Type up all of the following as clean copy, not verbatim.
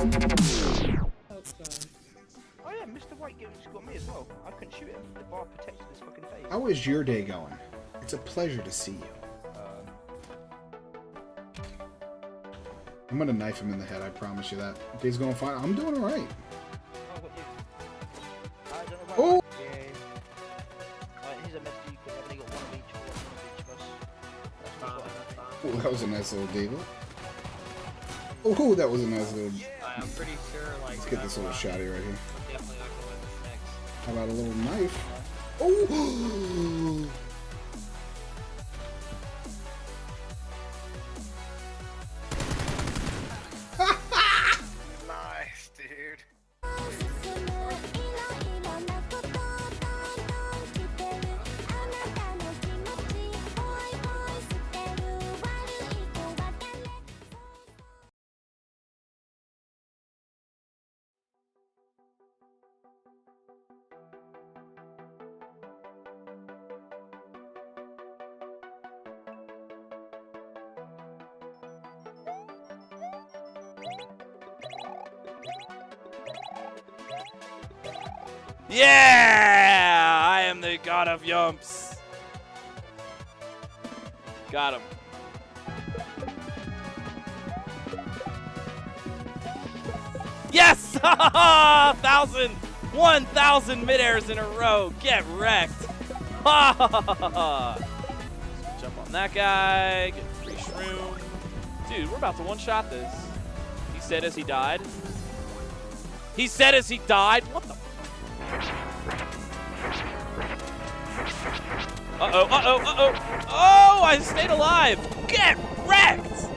Oh yeah, Mr. White just got me as well. I couldn't shoot him. The bar protected his fucking face. How is your day going? It's a pleasure to see you. I'm gonna knife him in the head, I promise you that. Day's going fine. I'm doing alright. Oh! Yeah. Alright, here's a message you could have only got one of each of us. Oh, that was a nice little David. Oh, that was a nice little... I'm pretty sure, like... Let's get this little shotty right here. Definitely not gonna win this next. How about a little knife? Oh! Nice, dude. Yeah! I am the god of yumps. Got him. Yes! 1,000 mid-airs in a row. Get wrecked. Jump on that guy. Get free shroom. Dude, we're about to one-shot this. He said as he died. He said as he died. What the? Uh-oh, uh-oh, uh-oh. Oh, I stayed alive. Get wrecked.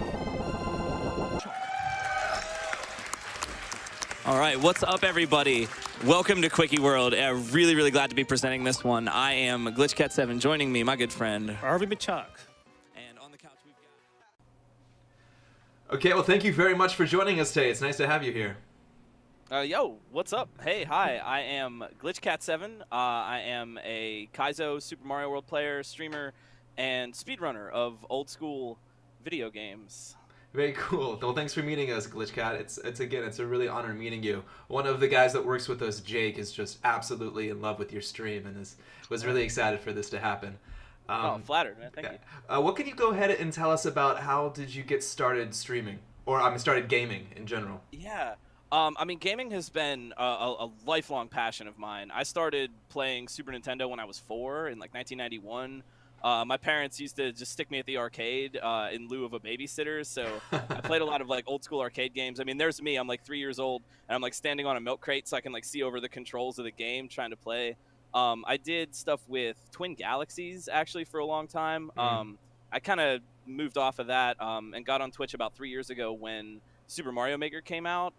All right, what's up, everybody? Welcome to Quickie World. Really, really glad to be presenting this one. I am Glitchcat7. Joining me, my good friend Harvey Machak. And on the couch, we've got... Okay, well, thank you very much for joining us today. It's nice to have you here. Yo, what's up? Hey, hi, I am Glitchcat7. I am a Kaizo Super Mario World player, streamer, and speedrunner of old school video games. Very cool. Well, thanks for meeting us, Glitchcat. It's a really honor meeting you. One of the guys that works with us, Jake, is just absolutely in love with your stream and was really excited for this to happen. I'm flattered, man. Thank you. What can you go ahead and tell us about how did you get started streaming? Or, started gaming in general? Yeah. I mean, gaming has been a lifelong passion of mine. I started playing Super Nintendo when I was 4 in like 1991. My parents used to just stick me at the arcade in lieu of a babysitter, so I played a lot of like old school arcade games. I mean, there's me. I'm like 3 years old, and I'm like standing on a milk crate so I can like see over the controls of the game trying to play. I did stuff with Twin Galaxies actually for a long time. I kind of moved off of that and got on Twitch about 3 years ago when Super Mario Maker came out.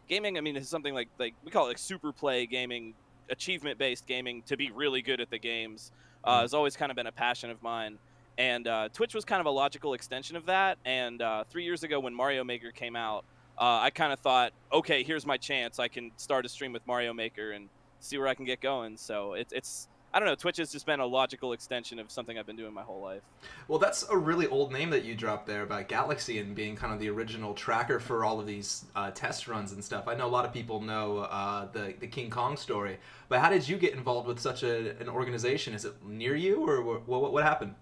Gaming, I mean, is something like we call it like super play gaming, achievement-based gaming to be really good at the games. Has always kind of been a passion of mine. And Twitch was kind of a logical extension of that. And 3 years ago when Mario Maker came out, I kind of thought, okay, here's my chance. I can start a stream with Mario Maker and see where I can get going. So it's I don't know, Twitch has just been a logical extension of something I've been doing my whole life. Well, that's a really old name that you dropped there about Galaxy and being kind of the original tracker for all of these test runs and stuff. I know a lot of people know the King Kong story, but how did you get involved with such an organization? Is it near you, or what happened?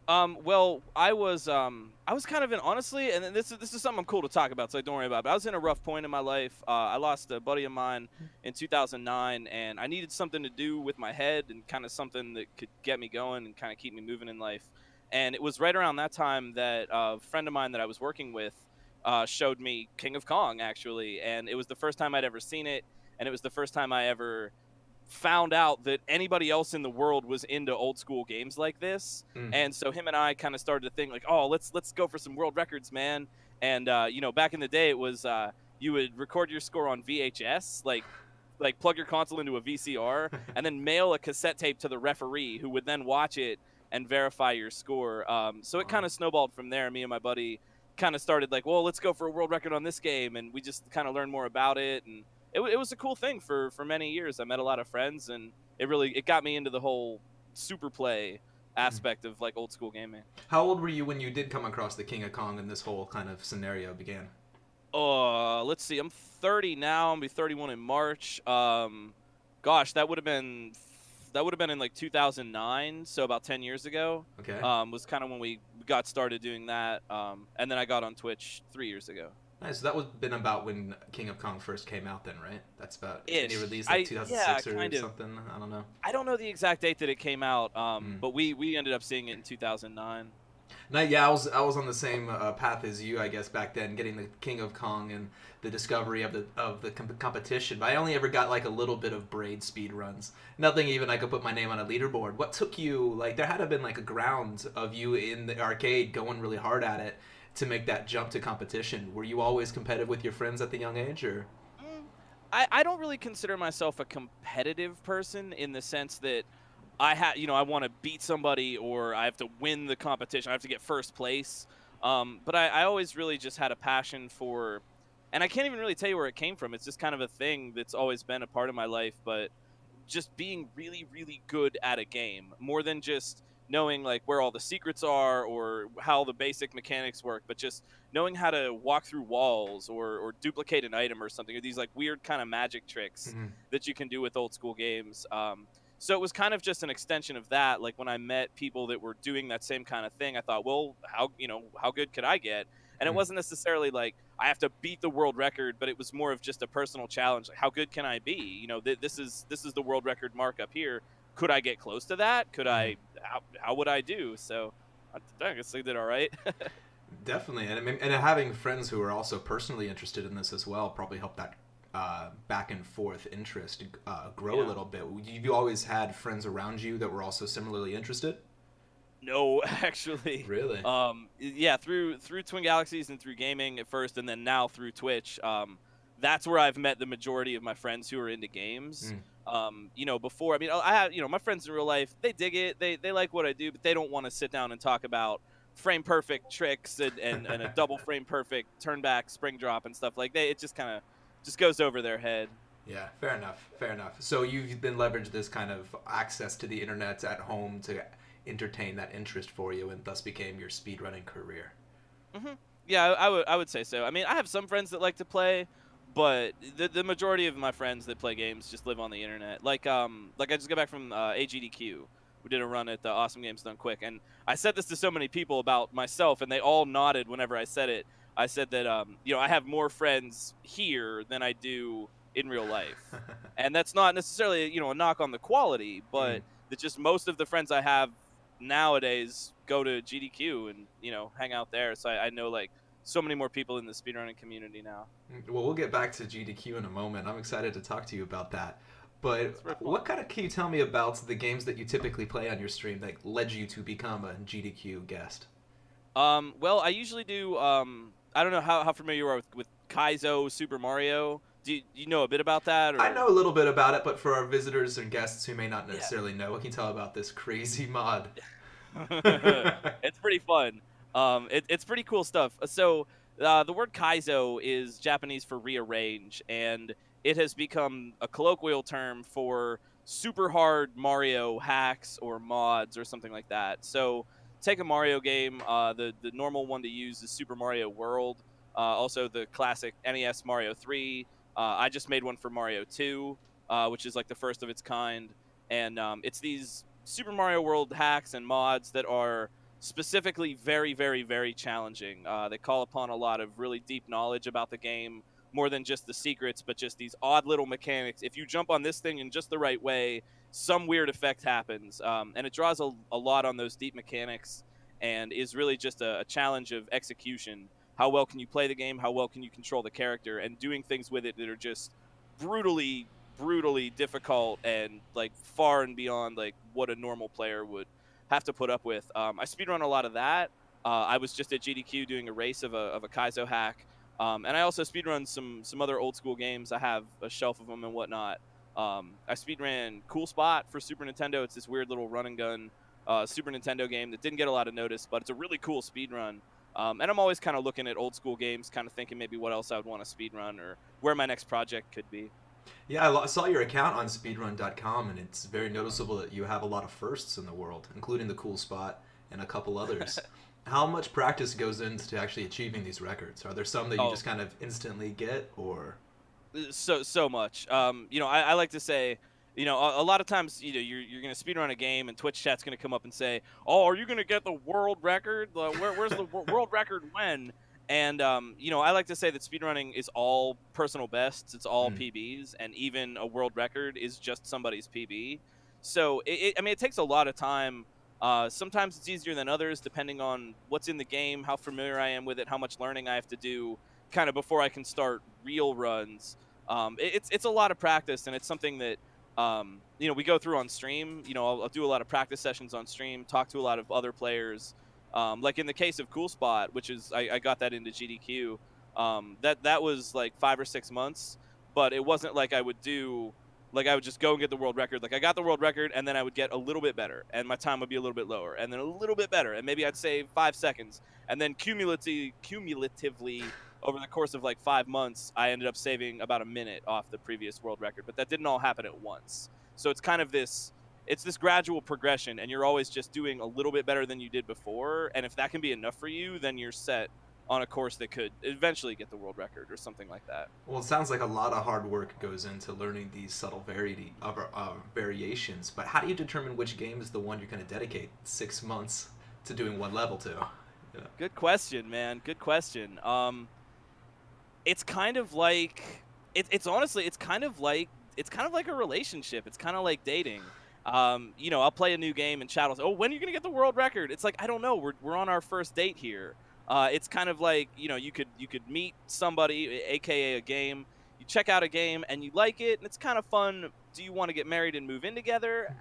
Well, I was kind of in, honestly, and this is something cool to talk about, so don't worry about it. But I was in a rough point in my life. I lost a buddy of mine in 2009, and I needed something to do with my head and kind of something that could get me going and kind of keep me moving in life. And it was right around that time that a friend of mine that I was working with showed me King of Kong, actually, and it was the first time I'd ever seen it, and it was the first time I ever found out that anybody else in the world was into old school games like this. And so him and I kind of started to think like, oh, let's go for some world records, man. And you know, back in the day it was you would record your score on VHS, like plug your console into a VCR and then mail a cassette tape to the referee who would then watch it and verify your score. So it kind of snowballed from there. Me and my buddy kind of started like, well, let's go for a world record on this game, and we just kind of learned more about it, and it was a cool thing for many years. I met a lot of friends, and it got me into the whole super play aspect of like old school gaming. How old were you when you did come across the King of Kong and this whole kind of scenario began? Let's see. I'm 30 now. I'm gonna be 31 in March. Gosh, that would have been in like 2009, so about 10 years ago. Okay. Was kind of when we got started doing that. And then I got on Twitch 3 years ago. Nice. So that was been about when King of Kong first came out, then, right? That's about Ish. any release like 2006 or kind of. something. I don't know. I don't know the exact date that it came out, but we ended up seeing it in 2009. No, yeah, I was on the same path as you, I guess, back then, getting the King of Kong and the discovery of the competition. But I only ever got like a little bit of braid speed runs. Nothing even I could put my name on a leaderboard. What took you, like, there had to have been like a ground of you in the arcade going really hard at it to make that jump to competition. Were you always competitive with your friends at the young age, or? I don't really consider myself a competitive person in the sense that I want to beat somebody or I have to win the competition. I have to get first place. But I always really just had a passion for, and I can't even really tell you where it came from. It's just kind of a thing that's always been a part of my life, but just being really, really good at a game more than just knowing like where all the secrets are or how the basic mechanics work, but just knowing how to walk through walls or duplicate an item or something, or these like weird kind of magic tricks that you can do with old school games. So it was kind of just an extension of that. Like when I met people that were doing that same kind of thing, I thought, well, how good could I get? And it wasn't necessarily like I have to beat the world record, but it was more of just a personal challenge. Like, how good can I be? You know, this is the world record mark up here. Could I get close to that? Could I? How would I do? So I guess I did all right. Definitely, and having friends who are also personally interested in this as well probably helped that back and forth interest grow a little bit. You always had friends around you that were also similarly interested? No, actually. Really? Yeah, through Twin Galaxies and through gaming at first, and then now through Twitch. That's where I've met the majority of my friends who are into games. Before, I mean, I have, my friends in real life, they dig it. They like what I do, but they don't want to sit down and talk about frame perfect tricks and a double frame perfect turn back spring drop and stuff like that. It just kind of just goes over their head. Yeah, fair enough. So you've been leveraged this kind of access to the internet at home to entertain that interest for you, and thus became your speedrunning career. Yeah, I would say so. I mean, I have some friends that like to play, but the majority of my friends that play games just live on the internet. Like I just got back from AGDQ. We did a run at the Awesome Games Done Quick, and I said this to so many people about myself, and they all nodded whenever I said it. I said that I have more friends here than I do in real life, and that's not necessarily a knock on the quality, but that just most of the friends I have nowadays go to GDQ and hang out there. So I know like so many more people in the speedrunning community now. Well, we'll get back to GDQ in a moment. I'm excited to talk to you about that. But what can you tell me about the games that you typically play on your stream that led you to become a GDQ guest? Well, I usually do. I don't know how familiar you are with Kaizo Super Mario. Do you know a bit about that? Or? I know a little bit about it, but for our visitors and guests who may not necessarily know, what can you tell about this crazy mod? It's pretty fun. It's pretty cool stuff. So the word Kaizo is Japanese for rearrange, and it has become a colloquial term for super hard Mario hacks or mods or something like that. So take a Mario game. The normal one to use is Super Mario World. Also the classic NES Mario 3. I just made one for Mario 2, which is like the first of its kind. And it's these Super Mario World hacks and mods that are specifically very, very, very challenging. They call upon a lot of really deep knowledge about the game, more than just the secrets, but just these odd little mechanics. If you jump on this thing in just the right way, some weird effect happens. And it draws a lot on those deep mechanics and is really just a challenge of execution. How well can you play the game? How well can you control the character? And doing things with it that are just brutally, brutally difficult and like far and beyond like what a normal player would have to put up with. I speedrun a lot of that. I was just at GDQ doing a race of a Kaizo hack. And I also speedrun some other old school games. I have a shelf of them and whatnot. I speedran Cool Spot for Super Nintendo. It's this weird little run and gun Super Nintendo game that didn't get a lot of notice, but it's a really cool speedrun. And I'm always kind of looking at old school games, kind of thinking maybe what else I would want to speedrun or where my next project could be. Yeah, I saw your account on speedrun.com, and it's very noticeable that you have a lot of firsts in the world, including the Cool Spot and a couple others. How much practice goes into actually achieving these records? Are there some that you Oh. just kind of instantly get, or? So much. You know, I like to say, you know, a lot of times, you know, you're gonna speedrun a game, and Twitch chat's gonna come up and say, "Oh, are you gonna get the world record? Where's the world record when?" And you know, I like to say that speedrunning is all personal bests. It's all PBs, and even a world record is just somebody's PB. So I mean, it takes a lot of time. Sometimes it's easier than others, depending on what's in the game, how familiar I am with it, how much learning I have to do, kind of before I can start real runs. It's a lot of practice, and it's something that you know, we go through on stream. You know, I'll do a lot of practice sessions on stream, talk to a lot of other players. Like in the case of Cool Spot, which is I got that into GDQ. That was like 5 or 6 months, but it wasn't like I would just go and get the world record. Like I got the world record, and then I would get a little bit better, and my time would be a little bit lower, and then a little bit better, and maybe I'd save 5 seconds, and then cumulatively over the course of like 5 months, I ended up saving about a minute off the previous world record. But that didn't all happen at once. So it's kind of this gradual progression, and you're always just doing a little bit better than you did before. And if that can be enough for you, then you're set on a course that could eventually get the world record or something like that. Well, it sounds like a lot of hard work goes into learning these subtle variations. But how do you determine which game is the one you're going to dedicate 6 months to doing one level to? Yeah. Good question, man. Good question. It's kind of like it's honestly it's kind of like a relationship. It's kind of like dating. You know, I'll play a new game and chat will say, "Oh, when are you gonna get the world record?" It's like, I don't know. We're on our first date here. It's kind of like, you know, you could meet somebody, aka a game. You check out a game and you like it, and it's kind of fun. Do you want to get married and move in together?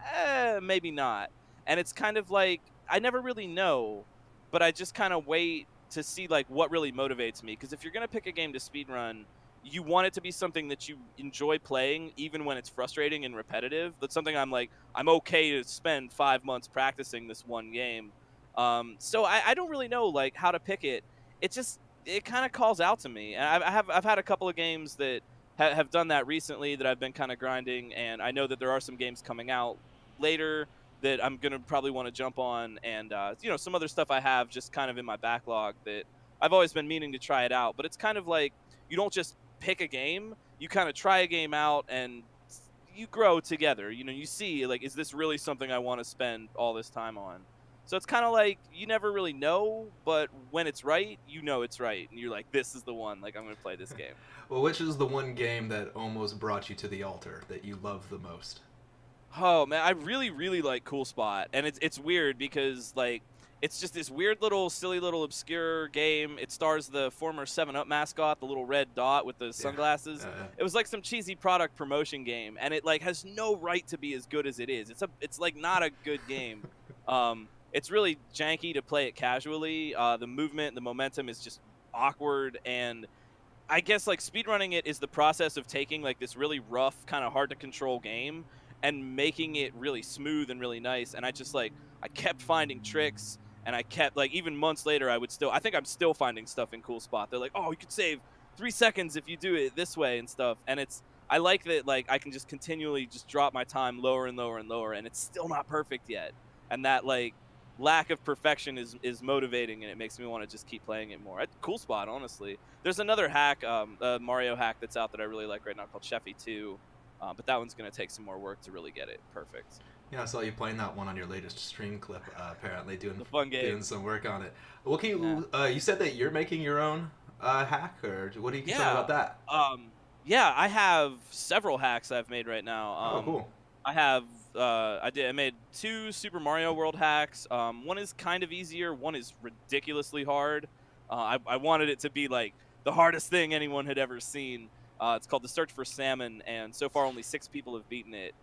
Maybe not. And it's kind of like, I never really know, but I just kind of wait to see like what really motivates me. Because if you're gonna pick a game to speedrun, you want it to be something that you enjoy playing, even when it's frustrating and repetitive. That's something I'm okay to spend 5 months practicing this one game. So I don't really know like how to pick it. It kind of calls out to me. And I've had a couple of games that have done that recently that I've been kind of grinding, and I know that there are some games coming out later that I'm gonna probably want to jump on, and you know, some other stuff I have just kind of in my backlog that I've always been meaning to try it out. But it's kind of like, you don't just pick a game, you kind of try a game out and you grow together. You know, you see like, is this really something I want to spend all this time on? So it's kind of like, you never really know, but when it's right, you know it's right, and you're like, this is the one, like, I'm gonna play this game. Well, which is the one game that almost brought you to the altar that you love the most? Oh man, I really like Cool Spot, and it's weird because like, it's just this weird little silly little obscure game. It stars the former 7-Up mascot, the little red dot with the sunglasses. It was like some cheesy product promotion game, and it like has no right to be as good as it is. It's like not a good game. It's really janky to play it casually. The movement, the momentum is just awkward, and I guess like speedrunning it is the process of taking like this really rough, kind of hard to control game and making it really smooth and really nice. And I kept finding tricks, and I kept like, even months later, I think I'm still finding stuff in Cool Spot. They're like, oh, you could save 3 seconds if you do it this way and stuff. And I like that, like, I can just continually just drop my time lower and lower and lower, and it's still not perfect yet. And that like lack of perfection is motivating, and it makes me want to just keep playing it more. Cool Spot, honestly. There's another hack, a Mario hack that's out that I really like right now called Sheffy 2. But that one's going to take some more work to really get it perfect. Yeah, I saw you playing that one on your latest stream clip, apparently, doing some work on it. Well, you said that you're making your own hack, or what do you tell me about that? Yeah, I have several hacks I've made right now. Oh, cool. I have, I made 2 Super Mario World hacks. One is kind of easier, one is ridiculously hard. I wanted it to be like the hardest thing anyone had ever seen. It's called The Search for Salmon, and so far only 6 people have beaten it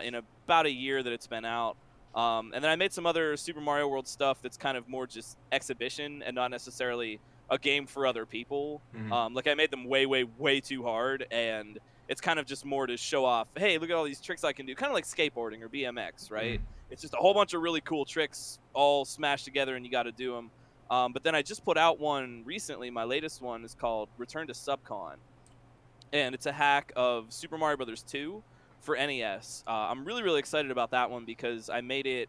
in about a year that it's been out. And then I made some other Super Mario World stuff that's kind of more just exhibition and not necessarily a game for other people. Like I made them way too hard, and it's kind of just more to show off, hey, look at all these tricks I can do. Kind of like skateboarding or BMX, right? It's just a whole bunch of really cool tricks all smashed together, and you got to do them. But then I just put out one recently. My latest one is called Return to Subcon. And it's a hack of Super Mario Bros. 2 for NES. I'm really excited about that one because I made it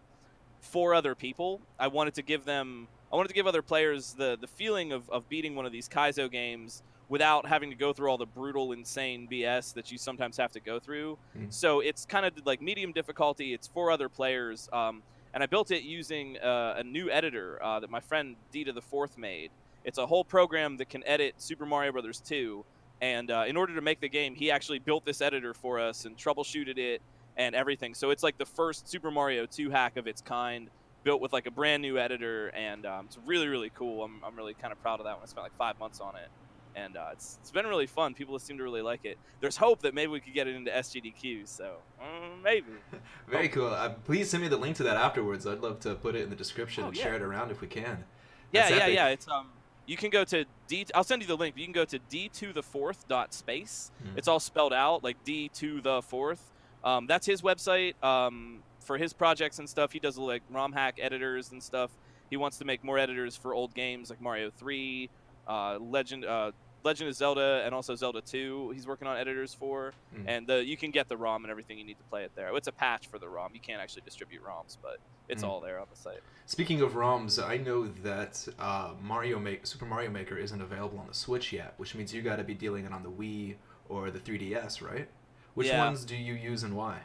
for other people. I wanted to give them I wanted to give other players the feeling of beating one of these Kaizo games without having to go through all the brutal, insane BS that you sometimes have to go through. So it's kind of like medium difficulty. It's for other players. And I built it using a new editor that my friend D to the Fourth made. It's a whole program that can edit Super Mario Brothers 2. And in order to make the game, he actually built this editor for us and troubleshooted it and everything. So it's like the first Super Mario 2 hack of its kind, built with like a brand new editor. And it's really, really cool. I'm really kind of proud of that one. I spent like 5 months on it. And it's been really fun. People seem to really like it. There's hope that maybe we could get it into SGDQ, so maybe. Very cool. Please send me the link to that afterwards. I'd love to put it in the description and share it around if we can. Yeah. It's you can go to I'll send you the link. You can go to d2the4th.space. It's all spelled out like d2the4th. That's his website for his projects and stuff. He does like ROM hack editors and stuff. He wants to make more editors for old games like Mario 3, Legend of Zelda, and also Zelda 2 he's working on editors for. And you can get the ROM and everything you need to play it there. It's a patch for the ROM. You can't actually distribute ROMs, but it's all there on the site. Speaking of ROMs, I know that Super Mario Maker isn't available on the Switch yet, which means you got to be dealing it on the Wii or the 3DS, right? Which ones do you use and why?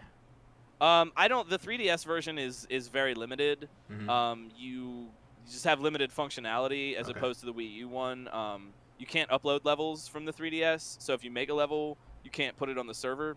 The 3DS version is very limited. You just have limited functionality as opposed to the Wii U one. You can't upload levels from the 3DS, so if you make a level, you can't put it on the server.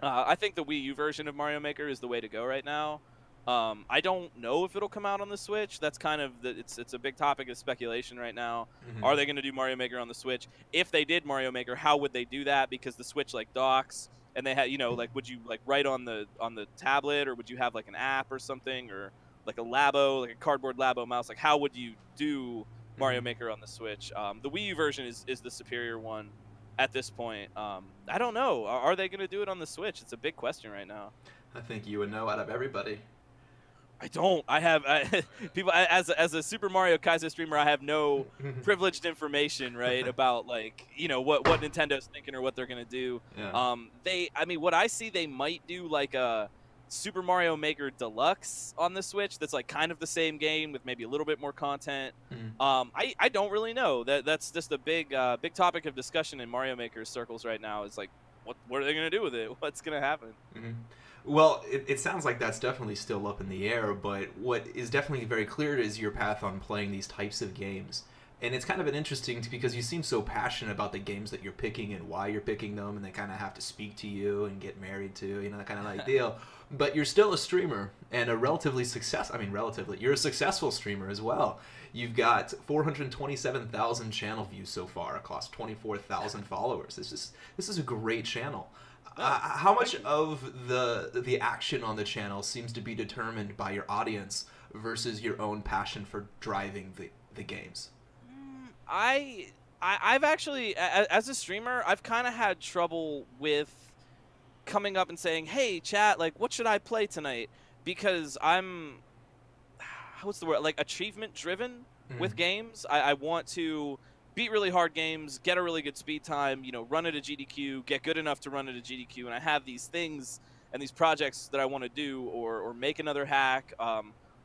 I think the Wii U version of Mario Maker is the way to go right now. I don't know if it'll come out on the Switch. That's kind of it's a big topic of speculation right now. Are they going to do Mario Maker on the Switch? If they did Mario Maker, how would they do that? Because the Switch like docks, and they had like would you like write on the tablet, or would you have like an app or something, or like a Labo, like a cardboard Labo mouse? Like how would you do Mario Maker on the Switch? The Wii U version is the superior one at this point. I don't know. Are they going to do it on the Switch? It's a big question right now. I think you would know out of everybody. I don't. People as a Super Mario Kaizo streamer, I have no privileged information, right, about like what Nintendo's thinking or what they're gonna do. What I see, they might do like a Super Mario Maker Deluxe on the Switch. That's like kind of the same game with maybe a little bit more content. I don't really know. That's just a big topic of discussion in Mario Maker circles right now. Is like what are they gonna do with it? What's gonna happen? Well, it sounds like that's definitely still up in the air, but what is definitely very clear is your path on playing these types of games. And it's kind of interesting because you seem so passionate about the games that you're picking and why you're picking them, and they kind of have to speak to you and get married to, that kind of like deal. But you're still a streamer and you're a successful streamer as well. You've got 427,000 channel views so far across 24,000 followers. This is a great channel. How much of the action on the channel seems to be determined by your audience versus your own passion for driving the games? I've actually, as a streamer, I've kind of had trouble with coming up and saying, hey, chat, like, what should I play tonight? Because I'm, what's the word, like, achievement-driven with games. I want to beat really hard games, get a really good speed time, run at a GDQ, get good enough to run at a GDQ, and I have these things and these projects that I want to do or make another hack.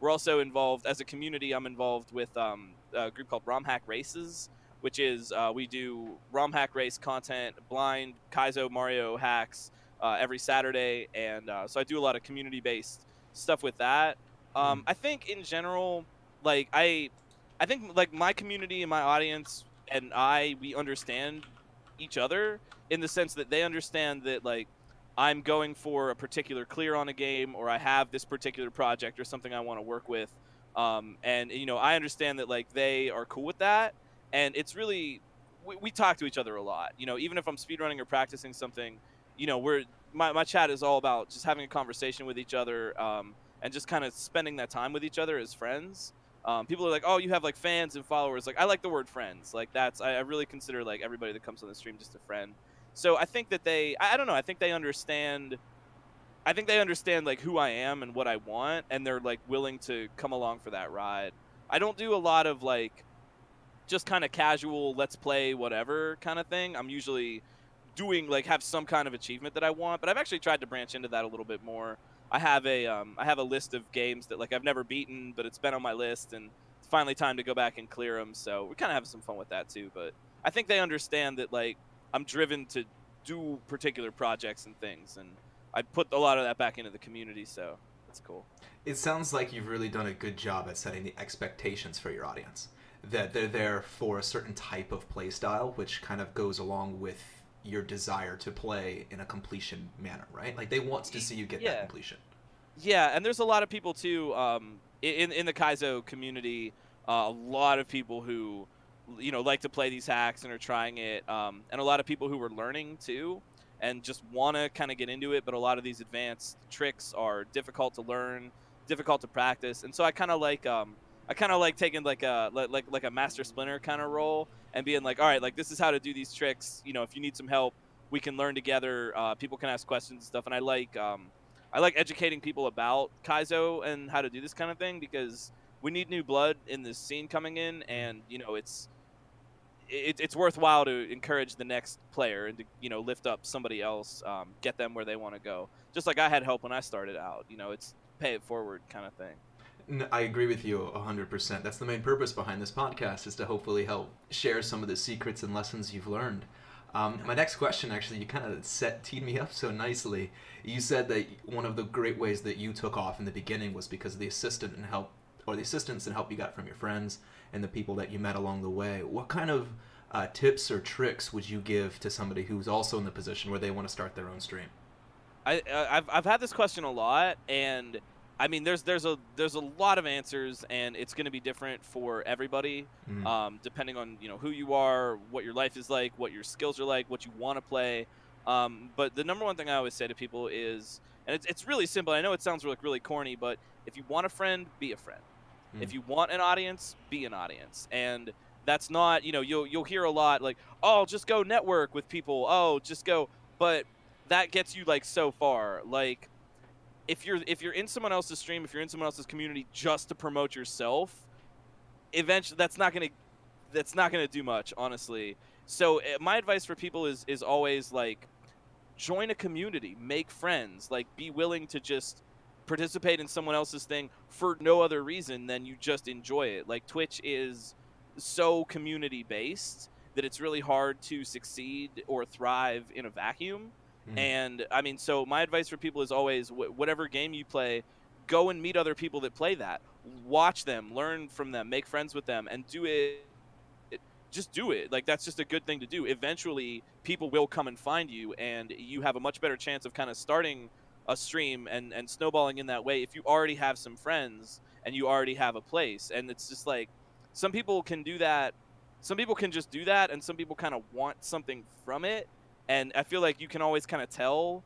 We're also involved, as a community, I'm involved with a group called ROM Hack Races, which is we do ROM Hack race content, blind Kaizo Mario hacks every Saturday, and so I do a lot of community-based stuff with that. I think in general, like I think like my community and my audience and we understand each other in the sense that they understand that like I'm going for a particular clear on a game, or I have this particular project or something I want to work with, and I understand that like they are cool with that, and it's really we talk to each other a lot. Even if I'm speedrunning or practicing something, my chat is all about just having a conversation with each other, and just kind of spending that time with each other as friends. People are like, oh, you have like fans and followers. Like, I like the word friends. Like, I really consider like everybody that comes on the stream just a friend. So I think that I don't know. I think they understand like who I am and what I want, and they're like willing to come along for that ride. I don't do a lot of like just kind of casual, let's play whatever kind of thing. I'm usually doing like have some kind of achievement that I want, but I've actually tried to branch into that a little bit more. I have a list of games that like I've never beaten, but it's been on my list, and finally time to go back and clear them. So we're kind of having some fun with that too. But I think they understand that like I'm driven to do particular projects and things, and I put a lot of that back into the community. So that's cool. It sounds like you've really done a good job at setting the expectations for your audience. That they're there for a certain type of play style, which kind of goes along with your desire to play in a completion manner, right? Like they want to see you get that completion. Yeah, and there's a lot of people too in the Kaizo community. A lot of people who, you know, like to play these hacks and are trying it, and a lot of people who are learning too, and just want to kind of get into it. But a lot of these advanced tricks are difficult to learn, difficult to practice, and so I kind of like taking like a master splinter kind of role and being like, all right, like this is how to do these tricks. You know, if you need some help, we can learn together. People can ask questions and stuff, and I like educating people about Kaizo and how to do this kind of thing because we need new blood in this scene coming in, and you know it's worthwhile to encourage the next player and to, you know, lift up somebody else, get them where they want to go. Just like I had help when I started out. You know, it's pay it forward kind of thing. I agree with you 100%. That's the main purpose behind this podcast, is to hopefully help share some of the secrets and lessons you've learned. My next question, actually, you kind of teed me up so nicely. You said that one of the great ways that you took off in the beginning was because of the assistance and help you got from your friends and the people that you met along the way. What kind of tips or tricks would you give to somebody who's also in the position where they want to start their own stream? I've had this question a lot, and I mean, there's a lot of answers, and it's going to be different for everybody, depending on, you know, who you are, what your life is like, what your skills are like, what you want to play. But the number one thing I always say to people is, and it's really simple. I know it sounds really corny, but if you want a friend, be a friend. If you want an audience, be an audience. And that's not, you know, you'll hear a lot like, oh, just go network with people. Oh, just go. But that gets you like so far. Like, if you're in someone else's stream, if you're in someone else's community just to promote yourself, eventually that's not gonna do much, honestly. So my advice for people is always like, join a community, make friends, like be willing to just participate in someone else's thing for no other reason than you just enjoy it. Like Twitch is so community based that it's really hard to succeed or thrive in a vacuum. And I mean, so my advice for people is always, whatever game you play, go and meet other people that play that. Watch them, learn from them, make friends with them, and do it. Just do it. Like, that's just a good thing to do. Eventually, people will come and find you, and you have a much better chance of kind of starting a stream and snowballing in that way if you already have some friends and you already have a place. And it's just like, some people can do that. Some people can just do that, and some people kind of want something from it. And I feel like you can always kind of tell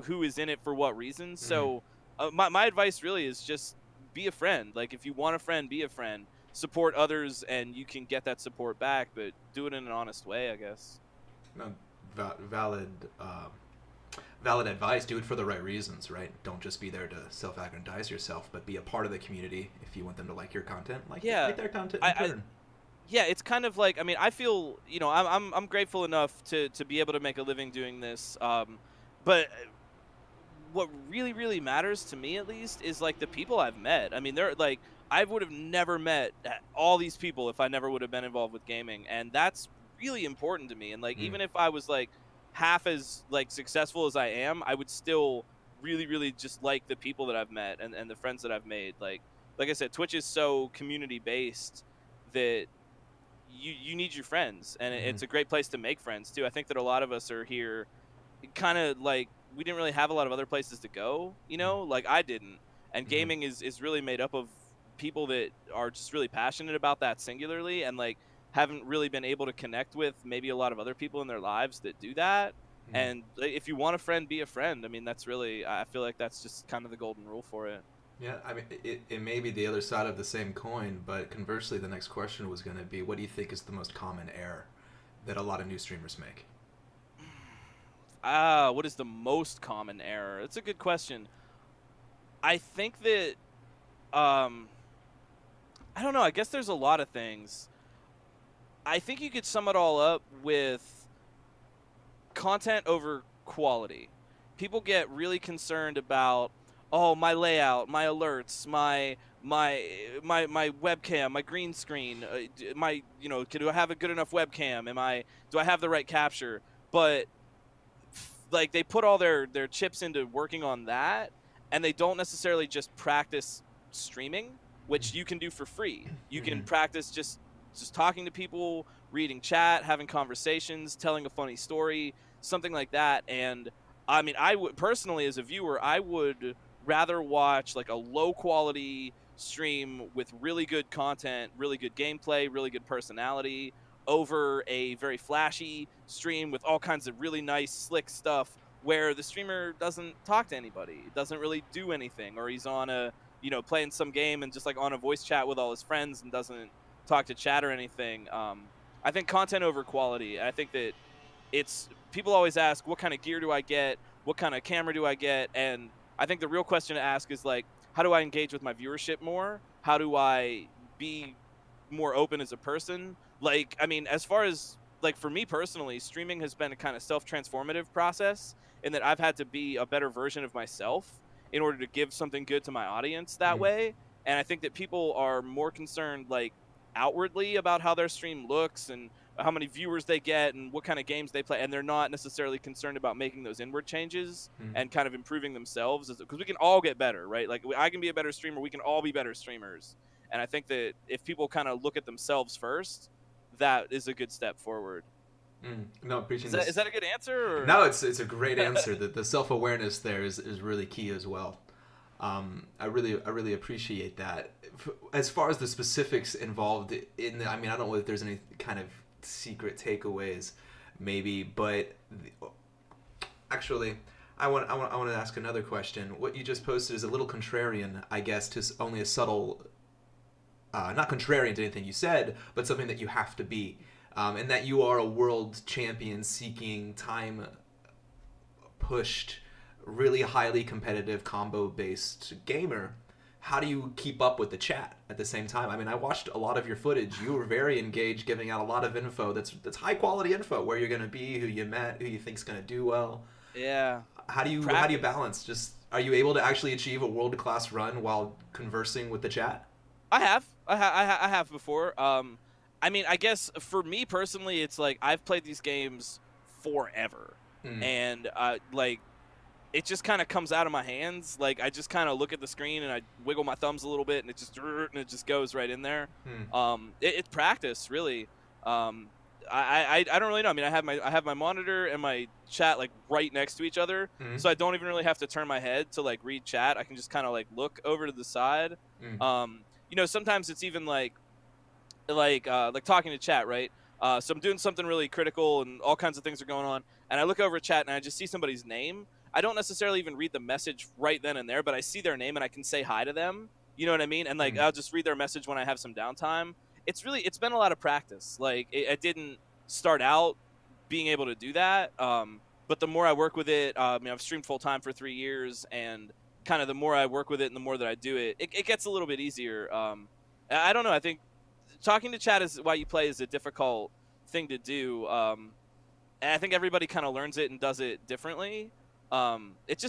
who is in it for what reasons. So my advice really is just be a friend. Like, if you want a friend, be a friend. Support others, and you can get that support back, but do it in an honest way, I guess. No, valid advice. Do it for the right reasons, right? Don't just be there to self-aggrandize yourself, but be a part of the community if you want them to like your content. Like their content in turn. Yeah, it's kind of like, I mean, I feel, you know, I'm grateful enough to be able to make a living doing this. But what really matters to me, at least, is like the people I've met. I mean, they're like, I would have never met all these people if I never would have been involved with gaming, and that's really important to me. And like, even if I was like half as like successful as I am, I would still really just like the people that I've met and the friends that I've made. Like I said, Twitch is so community based that you need your friends, and it's a great place to make friends too. I think that a lot of us are here kind of like, we didn't really have a lot of other places to go, you know, like I didn't. And gaming is really made up of people that are just really passionate about that singularly, and like haven't really been able to connect with maybe a lot of other people in their lives that do that. And if you want a friend, be a friend. I mean, that's really, I feel like that's just kind of the golden rule for it. Yeah, I mean, it may be the other side of the same coin, but conversely, the next question was going to be, what do you think is the most common error that a lot of new streamers make? What is the most common error? It's a good question. I think that, I don't know, I guess there's a lot of things. I think you could sum it all up with content over quality. People get really concerned about, oh, my layout, my alerts, my my webcam, my green screen, do I have a good enough webcam? Do I have the right capture? But like they put all their chips into working on that, and they don't necessarily just practice streaming, which you can do for free. You can practice just talking to people, reading chat, having conversations, telling a funny story, something like that. And I mean, I would personally, as a viewer, I would rather watch like a low quality stream with really good content, really good gameplay, really good personality over a very flashy stream with all kinds of really nice slick stuff where the streamer doesn't talk to anybody, doesn't really do anything, or he's on a, playing some game and just like on a voice chat with all his friends and doesn't talk to chat or anything. I think content over quality. I think that people always ask, what kind of gear do I get? What kind of camera do I get? And I think the real question to ask is like, how do I engage with my viewership more? How do I be more open as a person? Like, I mean, as far as like for me personally, streaming has been a kind of self-transformative process in that I've had to be a better version of myself in order to give something good to my audience that way. And I think that people are more concerned like outwardly about how their stream looks and how many viewers they get and what kind of games they play, and they're not necessarily concerned about making those inward changes and kind of improving themselves, because we can all get better, right? Like I can be a better streamer, we can all be better streamers. And I think that if people kind of look at themselves first, that is a good step forward. No, appreciate is that a good answer? Or? No, it's a great answer. The self-awareness there is really key as well. I really appreciate that. As far as the specifics involved in I mean, I don't know if there's any kind of secret takeaways, maybe, but actually, I want to ask another question. What you just posted is a little contrarian, I guess, to only a subtle, not contrarian to anything you said, but something that you have to be, and that you are a world champion seeking time pushed, really highly competitive combo-based gamer. How do you keep up with the chat at the same time? I mean, I watched a lot of your footage. You were very engaged, giving out a lot of info that's high quality info, where you're going to be, who you met, who you think's going to do well. Yeah. How do you balance? Just, are you able to actually achieve a world-class run while conversing with the chat? I have before. I mean, I guess for me personally, it's like I've played these games forever, and like it just kind of comes out of my hands. Like I just kind of look at the screen and I wiggle my thumbs a little bit, and it just goes right in there. It's practice, really. I don't really know. I mean, I have my monitor and my chat like right next to each other, so I don't even really have to turn my head to like read chat. I can just kind of like look over to the side. Sometimes it's even like talking to chat, right? So I'm doing something really critical and all kinds of things are going on, and I look over at chat and I just see somebody's name. I don't necessarily even read the message right then and there, but I see their name and I can say hi to them. You know what I mean? And like I'll just read their message when I have some downtime. It's been a lot of practice. Like I didn't start out being able to do that, but the more I work with it, I've streamed full time for 3 years, and kind of the more I work with it and the more that I do it, it gets a little bit easier. I don't know. I think talking to chat is while you play is a difficult thing to do. And I think everybody kind of learns it and does it differently. It's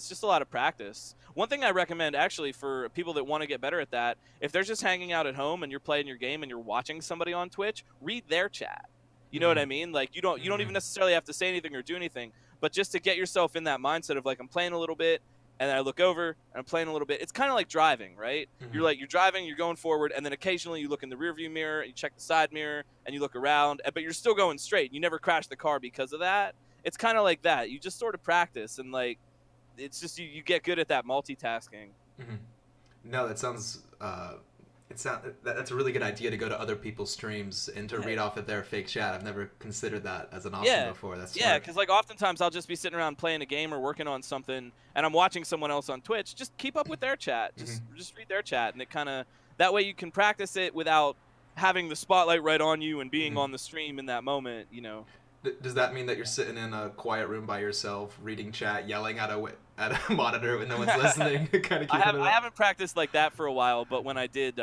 just a lot of practice. One thing I recommend actually for people that want to get better at that, if they're just hanging out at home and you're playing your game and you're watching somebody on Twitch, read their chat. You know what I mean? Like you don't even necessarily have to say anything or do anything, but just to get yourself in that mindset of like, I'm playing a little bit and then I look over and I'm playing a little bit. It's kind of like driving, right? You're driving, you're going forward, and then occasionally you look in the rearview mirror, you check the side mirror, and you look around, but you're still going straight. You never crash the car because of that. It's kind of like that. You just sort of practice, and like, it's just you get good at that multitasking. No, that sounds. That's a really good idea to go to other people's streams and to read off of their fake chat. I've never considered that as an option before. That's smart. Yeah, because like oftentimes I'll just be sitting around playing a game or working on something, and I'm watching someone else on Twitch. Just keep up with their chat. Just read their chat, and it kind of that way you can practice it without having the spotlight right on you and being on the stream in that moment. You know. Does that mean that you're sitting in a quiet room by yourself, reading chat, yelling at a monitor when no one's listening? I haven't practiced like that for a while, but when I did,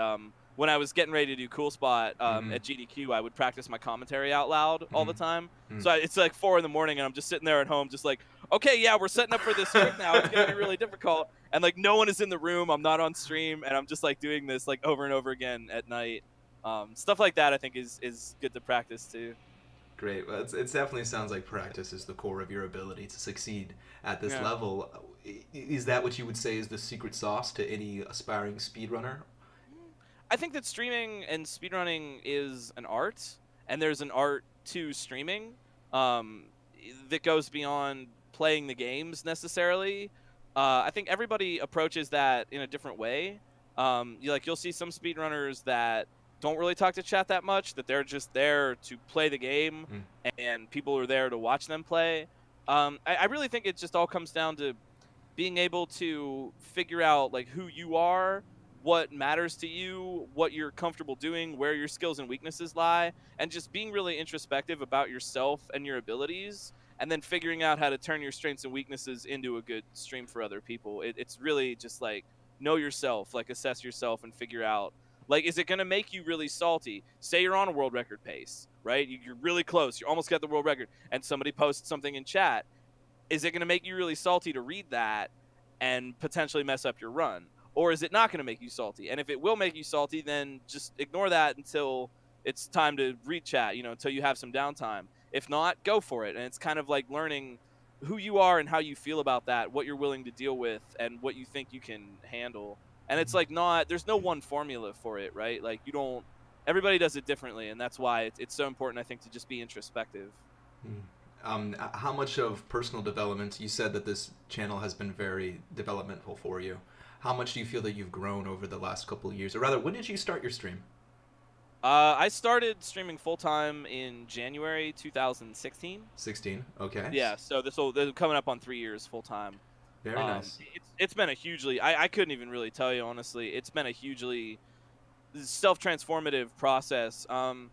when I was getting ready to do Cool Spot at GDQ, I would practice my commentary out loud all the time. So it's like 4 in the morning, and I'm just sitting there at home, just like, okay, yeah, we're setting up for this trick now. It's gonna be really difficult, and like no one is in the room. I'm not on stream, and I'm just like doing this like over and over again at night. Stuff like that I think is good to practice too. Great. Well, it definitely sounds like practice is the core of your ability to succeed at this Yeah. level. Is that what you would say is the secret sauce to any aspiring speedrunner? I think that streaming and speedrunning is an art, and there's an art to streaming that goes beyond playing the games necessarily. I think everybody approaches that in a different way. You'll see some speedrunners that don't really talk to chat that much, that they're just there to play the game, and people are there to watch them play. I really think it just all comes down to being able to figure out like who you are, what matters to you, what you're comfortable doing, where your skills and weaknesses lie, and just being really introspective about yourself and your abilities, and then figuring out how to turn your strengths and weaknesses into a good stream for other people. It's really just like know yourself, like assess yourself and figure out, like, is it going to make you really salty? Say you're on a world record pace, right? You're really close. You almost got the world record, and somebody posts something in chat. Is it going to make you really salty to read that and potentially mess up your run? Or is it not going to make you salty? And if it will make you salty, then just ignore that until it's time to read chat, until you have some downtime. If not, go for it. And it's kind of like learning who you are and how you feel about that, what you're willing to deal with, and what you think you can handle. And it's like there's no one formula for it, right? Like everybody does it differently. And that's why it's so important, I think, to just be introspective. How much of personal development, you said that this channel has been very developmental for you. How much do you feel that you've grown over the last couple of years? Or rather, when did you start your stream? I started streaming full-time in January 2016. 16, okay. Yeah, so this coming up on 3 years full-time. Very nice. It's been a hugely, I couldn't even really tell you, honestly. It's been a hugely self-transformative process. Man,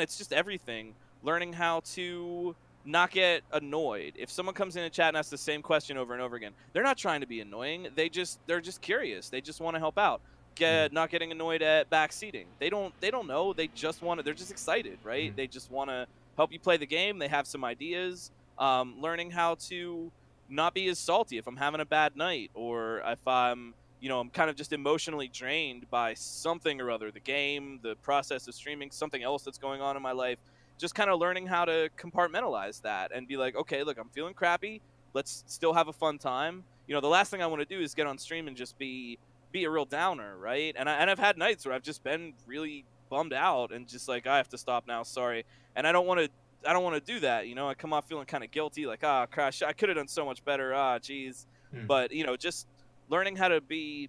it's just everything. Learning how to not get annoyed. If someone comes in a chat and asks the same question over and over again, they're not trying to be annoying. They're just curious. They just want to help out. Not getting annoyed at backseating. They don't know. They just want to. They're just excited, right? They just want to help you play the game. They have some ideas. Learning how to not be as salty if I'm having a bad night, or if I'm kind of just emotionally drained by something or other, the game, the process of streaming, something else that's going on in my life. Just kind of learning how to compartmentalize that and be like, okay, look, I'm feeling crappy. Let's still have a fun time. The last thing I want to do is get on stream and just be a real downer, right? And I've had nights where I've just been really bummed out and just like, I have to stop now, sorry. And I don't want to do that. I come off feeling kind of guilty, like, crash, I could have done so much better. Geez. But just learning how to be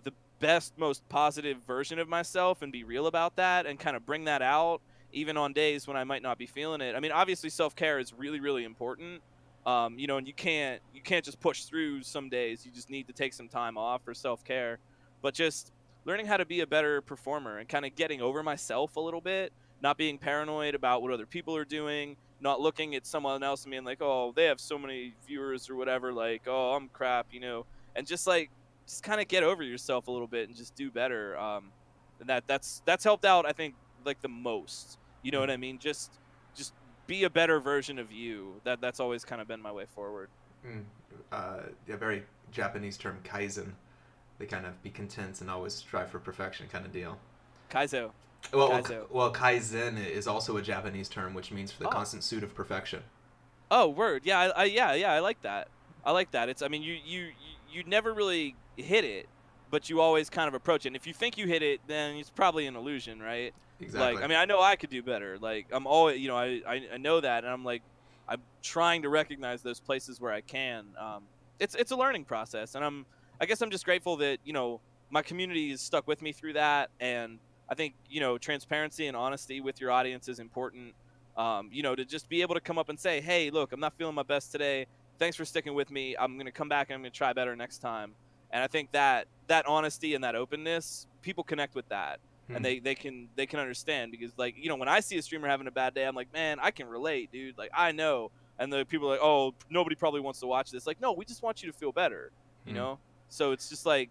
the best, most positive version of myself and be real about that and kind of bring that out even on days when I might not be feeling it. I mean, obviously self-care is really, really important. And you can't just push through some days. You just need to take some time off for self-care. But just learning how to be a better performer and kind of getting over myself a little bit, not being paranoid about what other people are doing, not looking at someone else and being like, oh, they have so many viewers or whatever, like, oh, I'm crap, and just kind of get over yourself a little bit and just do better. And that's helped out, I think, like the most. You know what I mean? Just be a better version of you. That's always kind of been my way forward. A very Japanese term, kaizen. They kind of be content and always strive for perfection kind of deal. Kaizo. Well, kaizen is also a Japanese term, which means for the constant pursuit of perfection. Oh, word. Yeah, I like that. I like that. It's, I mean, you never really hit it, but you always kind of approach it. And if you think you hit it, then it's probably an illusion, right? Exactly. Like, I mean, I know I could do better. Like, I'm always, I know that, and I'm trying to recognize those places where I can. It's a learning process, and I guess I'm just grateful that my community has stuck with me through that, and I think transparency and honesty with your audience is important. To just be able to come up and say, hey, look, I'm not feeling my best today. Thanks for sticking with me. I'm gonna come back and I'm gonna try better next time. And I think that honesty and that openness, people connect with that. And they can understand, because like, when I see a streamer having a bad day, I'm like, man, I can relate, dude. Like, I know. And the people are like, oh, nobody probably wants to watch this. Like, no, we just want you to feel better, you know? So it's just like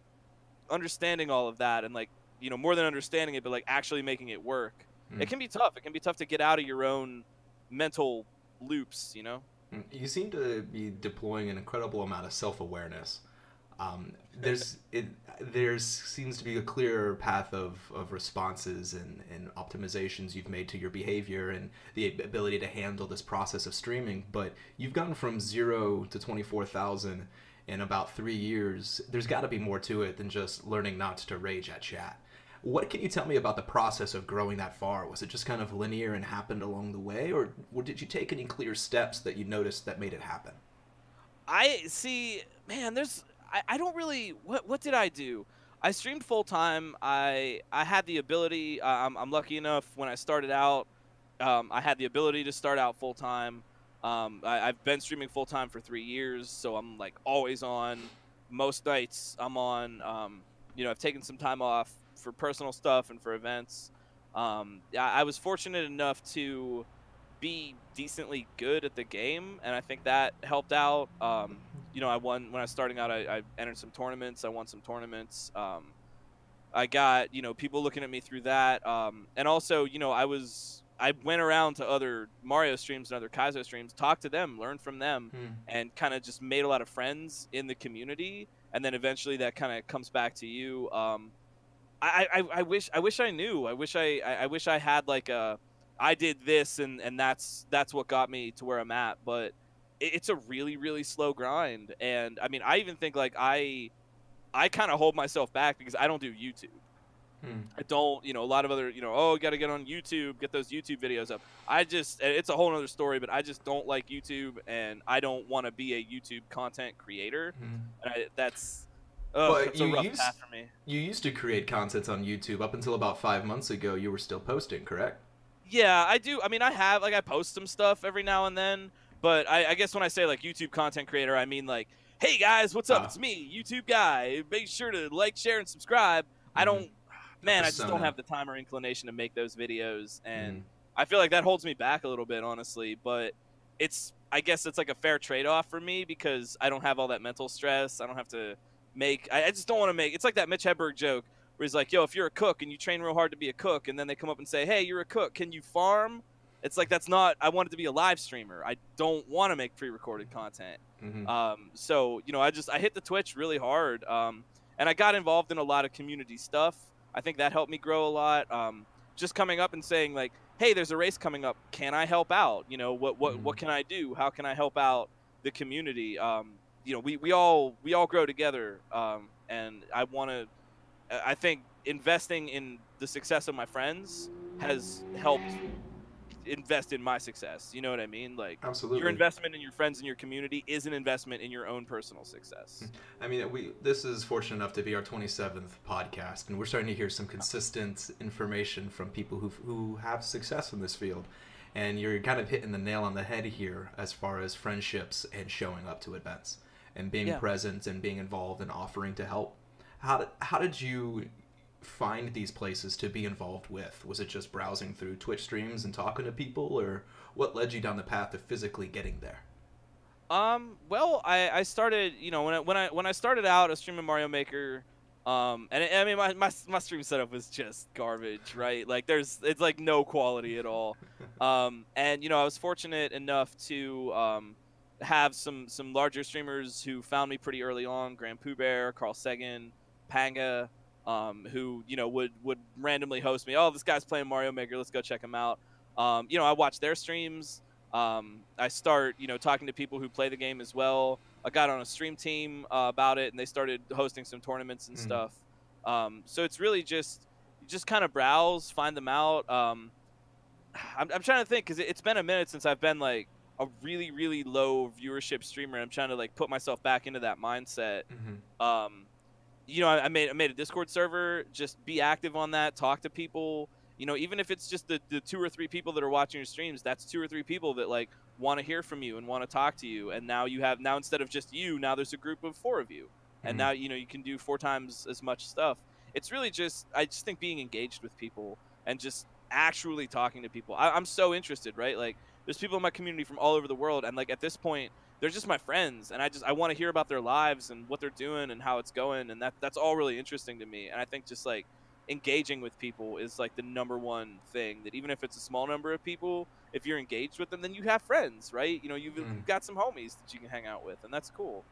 understanding all of that, and like, more than understanding it, but like actually making it work. It can be tough. It can be tough to get out of your own mental loops, You seem to be deploying an incredible amount of self-awareness. There seems to be a clear path of responses and optimizations you've made to your behavior and the ability to handle this process of streaming. But you've gone from 0 to 24,000 in about 3 years. There's got to be more to it than just learning not to rage at chat. What can you tell me about the process of growing that far? Was it just kind of linear and happened along the way, or did you take any clear steps that you noticed that made it happen? I see, man, I don't really, what did I do? I streamed full time. I had the ability, I'm lucky enough when I started out, I had the ability to start out full time. I've been streaming full time for 3 years, so I'm like always on. Most nights I'm on. I've taken some time off for personal stuff and for events. I was fortunate enough to be decently good at the game, and I think that helped out. I won when I was starting out. I entered some tournaments. I won some tournaments. I got people looking at me through that, and also I went around to other Mario streams and other Kaizo streams, talked to them, learned from them, and kind of just made a lot of friends in the community. And then eventually that kind of comes back to you. I wish I knew. I wish I had like I did this and that's what got me to where I'm at. But it's a really, really slow grind. And I mean, I even think like I kind of hold myself back because I don't do YouTube. I don't, a lot of other, oh, got to get on YouTube, get those YouTube videos up. It's a whole nother story, but I just don't like YouTube, and I don't want to be a YouTube content creator. And that's a rough path for me. You used to create content on YouTube up until about 5 months ago. You were still posting, correct? Yeah, I do. I mean, I post some stuff every now and then, but I guess when I say like YouTube content creator, I mean like, hey guys, what's up? It's me, YouTube guy. Make sure to like, share, and subscribe. I don't. Man, I just don't have the time or inclination to make those videos, and I feel like that holds me back a little bit, honestly. But I guess it's like a fair trade-off for me because I don't have all that mental stress. I don't have to make. I just don't want to make. It's like that Mitch Hedberg joke where he's like, "Yo, if you're a cook and you train real hard to be a cook, and then they come up and say, hey, you're a cook, can you farm?" It's like that's not. I wanted to be a live streamer. I don't want to make pre-recorded content. So I hit the Twitch really hard, and I got involved in a lot of community stuff. I think that helped me grow a lot. Just coming up and saying like, hey, there's a race coming up. Can I help out? What can I do? How can I help out the community? We all grow together. And I think investing in the success of my friends has helped invest in my success. You know what I mean? Like, absolutely. Your investment in your friends and your community is an investment in your own personal success. I mean, this is fortunate enough to be our 27th podcast, and we're starting to hear some consistent information from people who have success in this field. And you're kind of hitting the nail on the head here as far as friendships and showing up to events and being present and being involved and offering to help. How did you find these places to be involved with? Was it just browsing through Twitch streams and talking to people, or what led you down the path of physically getting there? Well, I started, when I started out a streaming Mario Maker, and I mean my stream setup was just garbage, right? Like it's like no quality at all. And I was fortunate enough to have some larger streamers who found me pretty early on, Grand Pooh Bear, Carl Sagan, Panga, who would randomly host me. Oh, this guy's playing Mario Maker, let's go check him out. I watch their streams. I start talking to people who play the game as well. I got on a stream team about it, and they started hosting some tournaments and stuff. So it's really just kind of browse, find them out. I'm trying to think because it's been a minute since I've been like a really, really low viewership streamer. I'm trying to like put myself back into that mindset. I made a Discord server. Just be active on that. Talk to people. Even if it's just the 2 or 3 people that are watching your streams, that's 2 or 3 people that like want to hear from you and want to talk to you. And now instead of just you, now there's a group of 4 of you. And now you can do 4 times as much stuff. It's really I just think being engaged with people and just actually talking to people. I'm so interested, right? Like there's people in my community from all over the world, and like at this point they're just my friends, and I want to hear about their lives and what they're doing and how it's going, and that's all really interesting to me. And I think just like engaging with people is like the #1 thing. That even if it's a small number of people, if you're engaged with them, then you have friends, right? You know, you've got some homies that you can hang out with, and that's cool.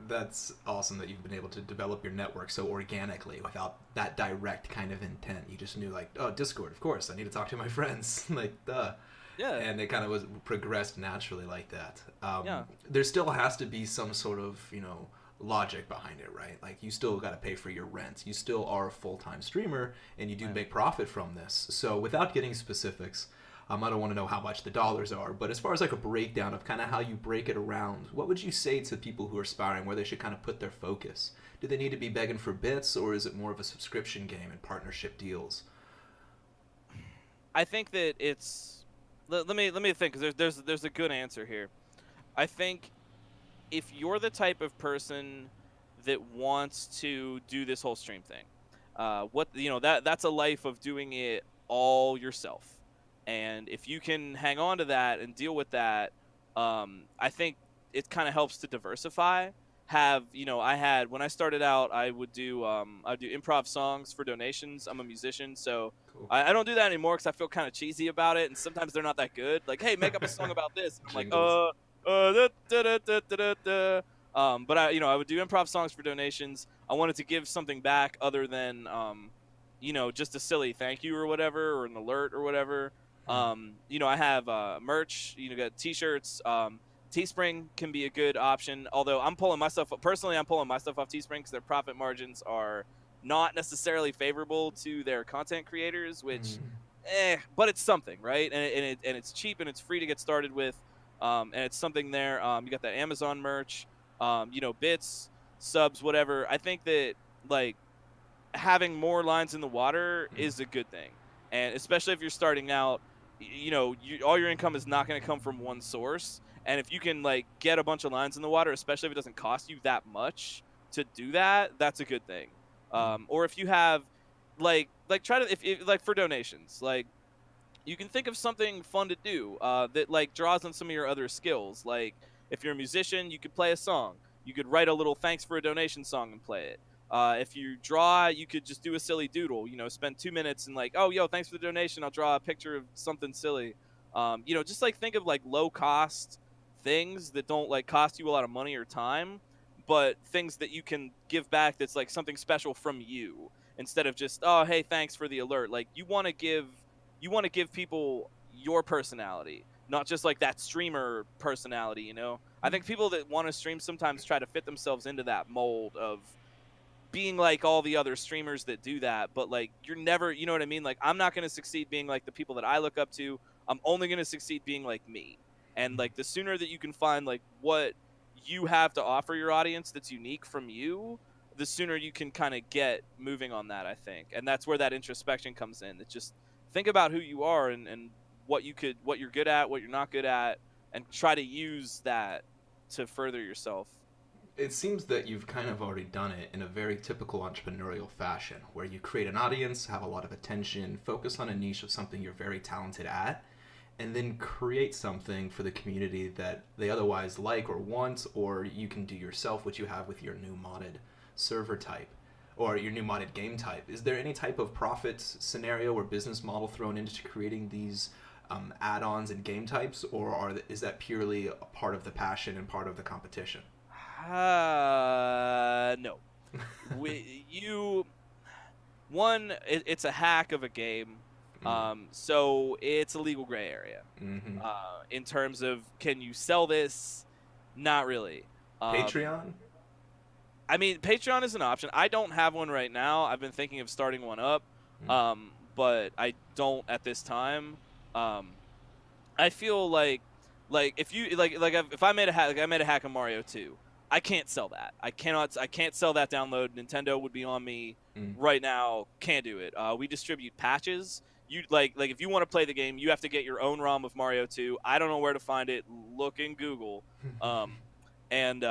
That's awesome that you've been able to develop your network so organically without that direct kind of intent. You just knew, like, oh, Discord, of course, I need to talk to my friends. Like, duh. Yeah. And it kind of was progressed naturally like that. Yeah. There still has to be some sort of, you know, logic behind it, right? Like, you still got to pay for your rent. You still are a full-time streamer, and you do make profit from this. So without getting specifics, I don't want to know how much the dollars are, but as far as like a breakdown of kind of how you break it around, what would you say to people who are aspiring where they should kind of put their focus? Do they need to be begging for bits, or is it more of a subscription game and partnership deals? I think that it's let me think, because there's a good answer here. I think if you're the type of person that wants to do this whole stream thing, that's a life of doing it all yourself. And if you can hang on to that and deal with that, I think it kind of helps to diversify. When I started out, I would do improv songs for donations. I'm a musician, so cool. I don't do that anymore because I feel kind of cheesy about it, and sometimes they're not that good. Like, hey, make up a song about this. I'm like, but I would do improv songs for donations. I wanted to give something back other than, just a silly thank you or whatever, or an alert or whatever. I have merch. Got T-shirts. Teespring can be a good option. Although I'm pulling my stuff off Teespring because their profit margins are not necessarily favorable to their content creators, which, but it's something, right? And it's cheap and it's free to get started with. And it's something there. You got that Amazon merch. Bits, subs, whatever. I think that like having more lines in the water is a good thing, and especially if you're starting out. All your income is not going to come from one source, and if you can like get a bunch of lines in the water, especially if it doesn't cost you that much to do that, that's a good thing. Or if you have try to if like for donations, like you can think of something fun to do that like draws on some of your other skills. Like if you're a musician, you could play a song. You could write a little thanks for a donation song and play it. If you draw, you could just do a silly doodle, spend 2 minutes and like, oh, yo, thanks for the donation. I'll draw a picture of something silly. Just like think of like low cost things that don't like cost you a lot of money or time, but things that you can give back that's like something special from you instead of just, oh, hey, thanks for the alert. Like you want to give people your personality, not just like that streamer personality, I think people that want to stream sometimes try to fit themselves into that mold of being like all the other streamers that do that, but like you're never, you know what I mean? Like I'm not going to succeed being like the people that I look up to. I'm only going to succeed being like me. And like the sooner that you can find like what you have to offer your audience that's unique from you, the sooner you can kind of get moving on that, I think. And that's where that introspection comes in. It's just think about who you are and what you're good at, what you're not good at, and try to use that to further yourself. It seems that you've kind of already done it in a very typical entrepreneurial fashion, where you create an audience, have a lot of attention, focus on a niche of something you're very talented at, and then create something for the community that they otherwise like or want, or you can do yourself, which you have with your new modded server type, or your new modded game type. Is there any type of profit scenario or business model thrown into creating these add-ons and game types, or is that purely a part of the passion and part of the competition? No. It's a hack of a game, so it's a legal gray area. In terms of, can you sell this? Not really. Patreon? I mean, Patreon is an option. I don't have one right now. I've been thinking of starting one up, but I don't at this time. I feel like if you if I made a hack, like I made a hack of Mario 2. I can't sell that. I can't sell that download. Nintendo would be on me right now. Can't do it. We distribute patches. You like if you want to play the game, you have to get your own ROM of Mario 2. I don't know where to find it. Look in Google. And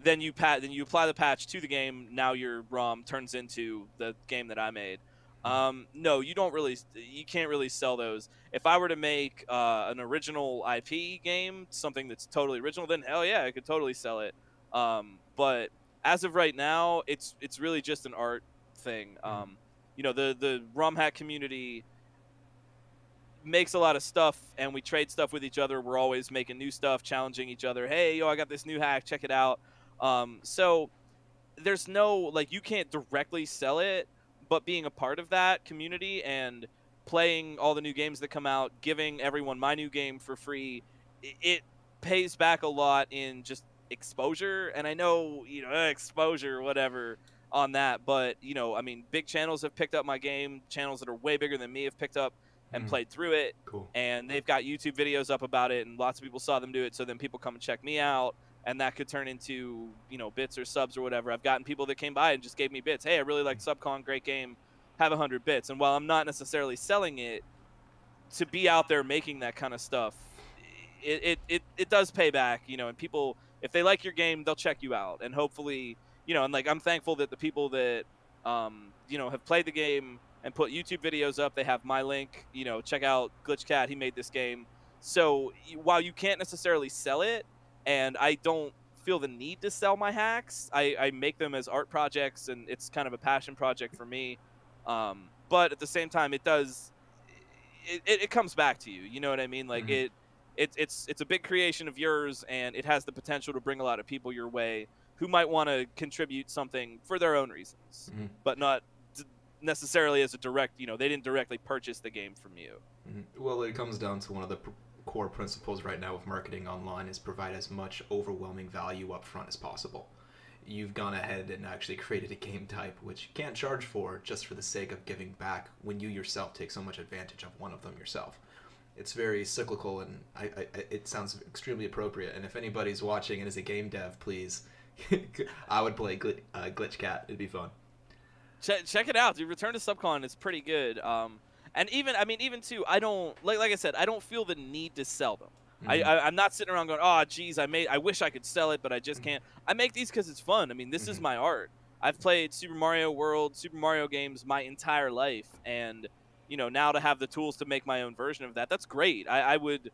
then you apply the patch to the game. Now your ROM turns into the game that I made. No, you can't really sell those. If I were to make an original IP game, something that's totally original, then hell yeah, I could totally sell it. But as of right now, it's really just an art thing. you know, the ROM hack community makes a lot of stuff, and we trade stuff with each other. We're always making new stuff, challenging each other. Hey, yo, I got this new hack, check it out. So there's no, like, you can't directly sell it, but being a part of that community and playing all the new games that come out, giving everyone my new game for free, it pays back a lot in just exposure. And I know, you know, exposure, whatever on that, but, you know, I mean, big channels have picked up my game. Channels that are way bigger than me have picked up and played through it. Cool. And they've got YouTube videos up about it, and lots of people saw them do it, so then people come and check me out, and that could turn into, you know, bits or subs or whatever. I've gotten people that came by and just gave me bits. Hey, I really like Subcon, great game, have 100 bits. And while I'm not necessarily selling it, to be out there making that kind of stuff, it does pay back, you know, and people, if they like your game, they'll check you out. And hopefully, you know, and like, I'm thankful that the people that, you know, have played the game and put YouTube videos up, they have my link, you know, check out Glitchcat, he made this game. So while you can't necessarily sell it, and I don't feel the need to sell my hacks, I make them as art projects, and it's kind of a passion project for me. But at the same time, it comes back to you. You know what I mean? Like it's a big creation of yours, and it has the potential to bring a lot of people your way who might want to contribute something for their own reasons, but not necessarily as a direct, you know, they didn't directly purchase the game from you. Well, it comes down to one of the core principles right now of marketing online is provide as much overwhelming value up front as possible. You've gone ahead and actually created a game type which you can't charge for just for the sake of giving back when you yourself take so much advantage of one of them yourself. It's very cyclical, and it sounds extremely appropriate. And if anybody's watching and is a game dev, please, I would play Glitchcat. It'd be fun. Check it out, dude. Return to Subcon is pretty good. And even, I mean, even too, I don't, like I said, I don't feel the need to sell them. I'm not sitting around going, oh, geez, I wish I could sell it, but I just can't. I make these because it's fun. I mean, this is my art. I've played Super Mario World, Super Mario games my entire life, and, you know, now to have the tools to make my own version of that, that's great. I would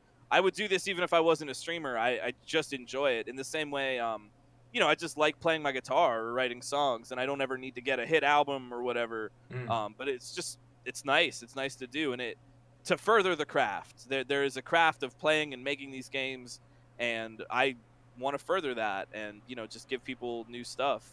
do this even if I wasn't a streamer. I just enjoy it in the same way. You know, I just like playing my guitar or writing songs, and I don't ever need to get a hit album or whatever. But it's just, it's nice. It's nice to do, and to further the craft. There is a craft of playing and making these games, and I want to further that, and, you know, just give people new stuff.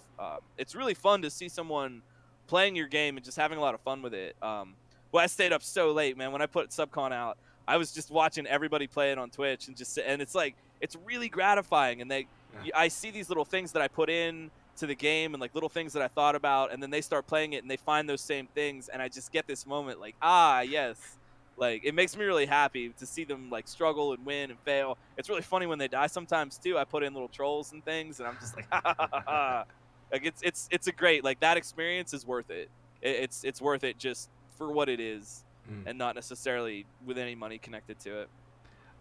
It's really fun to see someone playing your game and just having a lot of fun with it. Well, I stayed up so late, man. When I put Subcon out, I was just watching everybody play it on Twitch, and it's like, it's really gratifying, and I see these little things that I put in to the game, and like little things that I thought about, and then they start playing it and they find those same things, and I just get this moment like, ah, yes. Like, it makes me really happy to see them like struggle and win and fail. It's really funny when they die sometimes too. I put in little trolls and things, and I'm just like, ha ha ha ha. Like, it's a great, like, that experience is worth it. It's worth it just for what it is, and not necessarily with any money connected to it.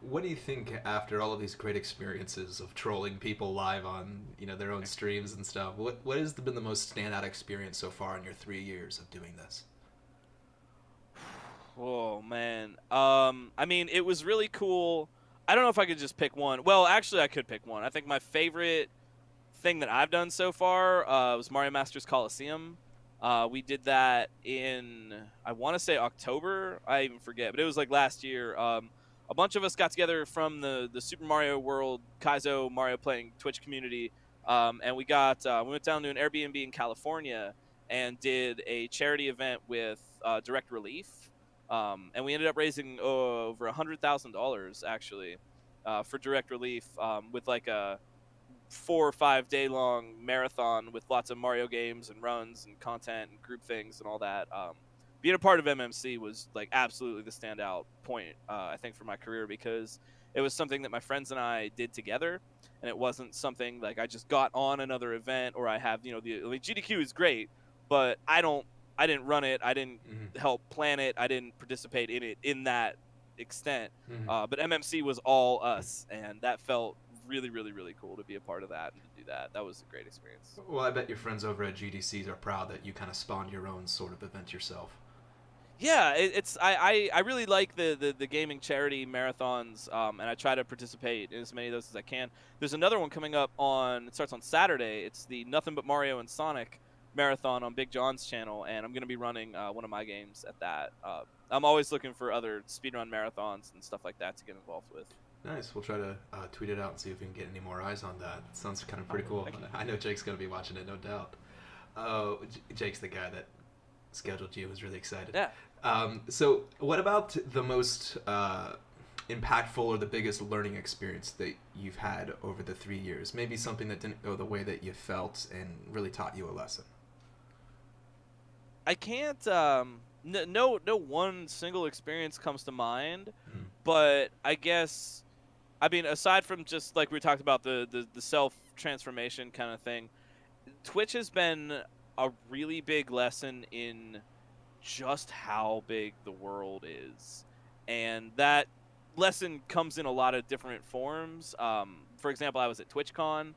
What do you think after all of these great experiences of trolling people live on, you know, their own streams and stuff? What has been the most standout experience so far in your 3 years of doing this? Oh man, I mean, it was really cool. I don't know if I could just pick one. Well, actually, I could pick one. I think my favorite thing that I've done so far was Mario Masters Coliseum. We did that in, I want to say October. I even forget, but it was like last year. A bunch of us got together from the Super Mario World Kaizo Mario playing Twitch community, and we went down to an Airbnb in California and did a charity event with Direct Relief, and we ended up raising over $100,000 actually for Direct Relief, with like a 4 or 5 day long marathon with lots of Mario games and runs and content and group things and all that. Being a part of MMC was like absolutely the standout point, I think, for my career, because it was something that my friends and I did together, and it wasn't something like I just got on another event, or I have, you know, I mean, GDQ is great, but I didn't run it, I didn't help plan it, I didn't participate in it in that extent. But MMC was all us, and that felt really, really, really cool to be a part of that and to do that. That was a great experience. Well, I bet your friends over at GDCs are proud that you kind of spawned your own sort of event yourself. Yeah, I really like the gaming charity marathons, and I try to participate in as many of those as I can. There's another one coming up it starts on Saturday. It's the Nothing But Mario and Sonic marathon on Big John's channel, and I'm gonna be running one of my games at that. I'm always looking for other speedrun marathons and stuff like that to get involved with. Nice. We'll try to tweet it out and see if we can get any more eyes on that. It sounds kind of pretty cool. I know Jake's going to be watching it, no doubt. Jake's the guy that scheduled you. Was really excited. Yeah. So what about the most impactful or the biggest learning experience that you've had over the 3 years? Maybe something that didn't go the way that you felt and really taught you a lesson. I can't. No one single experience comes to mind, but I guess, I mean, aside from just like we talked about the self-transformation kind of thing, Twitch has been a really big lesson in just how big the world is. And that lesson comes in a lot of different forms. For example, I was at TwitchCon,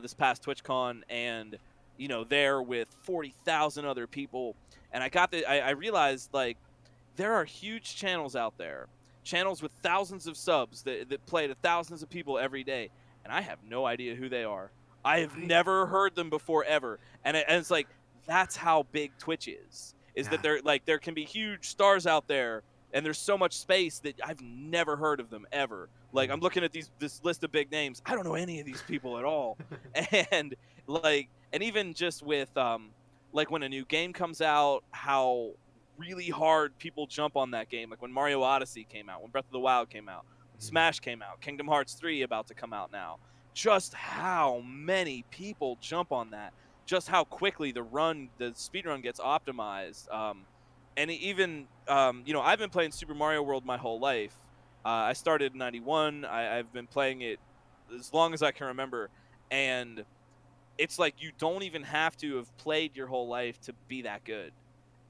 this past TwitchCon, and, you know, there with 40,000 other people. And I realized, like, there are huge channels out there, channels with thousands of subs that play to thousands of people every day, and I have no idea who they are. I have never heard them before ever, and it's like, that's how big Twitch is that there can be huge stars out there, and there's so much space that I've never heard of them ever. Like, I'm looking at this list of big names, I don't know any of these people at all, and even just with like when a new game comes out, how really hard people jump on that game. Like when Mario Odyssey came out, when Breath of the Wild came out, when Smash came out, Kingdom Hearts 3 about to come out now. Just how many people jump on that. Just how quickly the speedrun gets optimized. And even, you know, I've been playing Super Mario World my whole life. I started in '91. I've been playing it as long as I can remember. And it's like you don't even have to have played your whole life to be that good.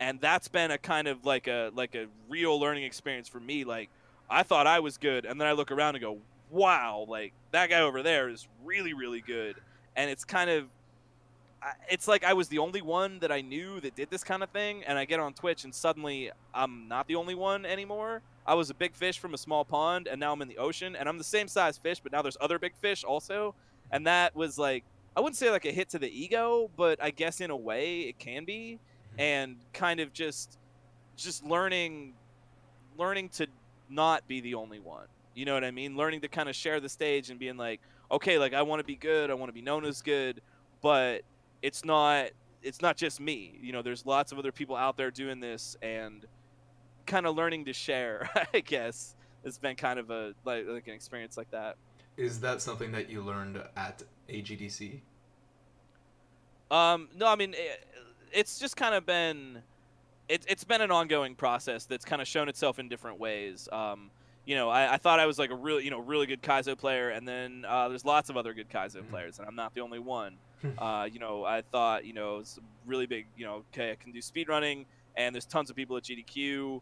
And that's been a kind of like a real learning experience for me. Like, I thought I was good, and then I look around and go, wow, like, that guy over there is really, really good. And it's kind of, it's like I was the only one that I knew that did this kind of thing, and I get on Twitch, and suddenly I'm not the only one anymore. I was a big fish from a small pond, and now I'm in the ocean, and I'm the same size fish, but now there's other big fish also. And that was like, I wouldn't say like a hit to the ego, but I guess in a way it can be. And kind of just learning to not be the only one. You know what I mean? Learning to kind of share the stage and being like, okay, like, I want to be good, I want to be known as good, but it's not just me. You know, there's lots of other people out there doing this, and kind of learning to share, I guess, has been kind of a like an experience like that. Is that something that you learned at AGDC? No, I mean, it's just kind of been, it's been an ongoing process that's kind of shown itself in different ways. You know, I thought I was like a really good Kaizo player, and then there's lots of other good Kaizo players, and I'm not the only one. You know, I thought, you know, it's really big, you know, okay, I can do speedrunning, and there's tons of people at GDQ.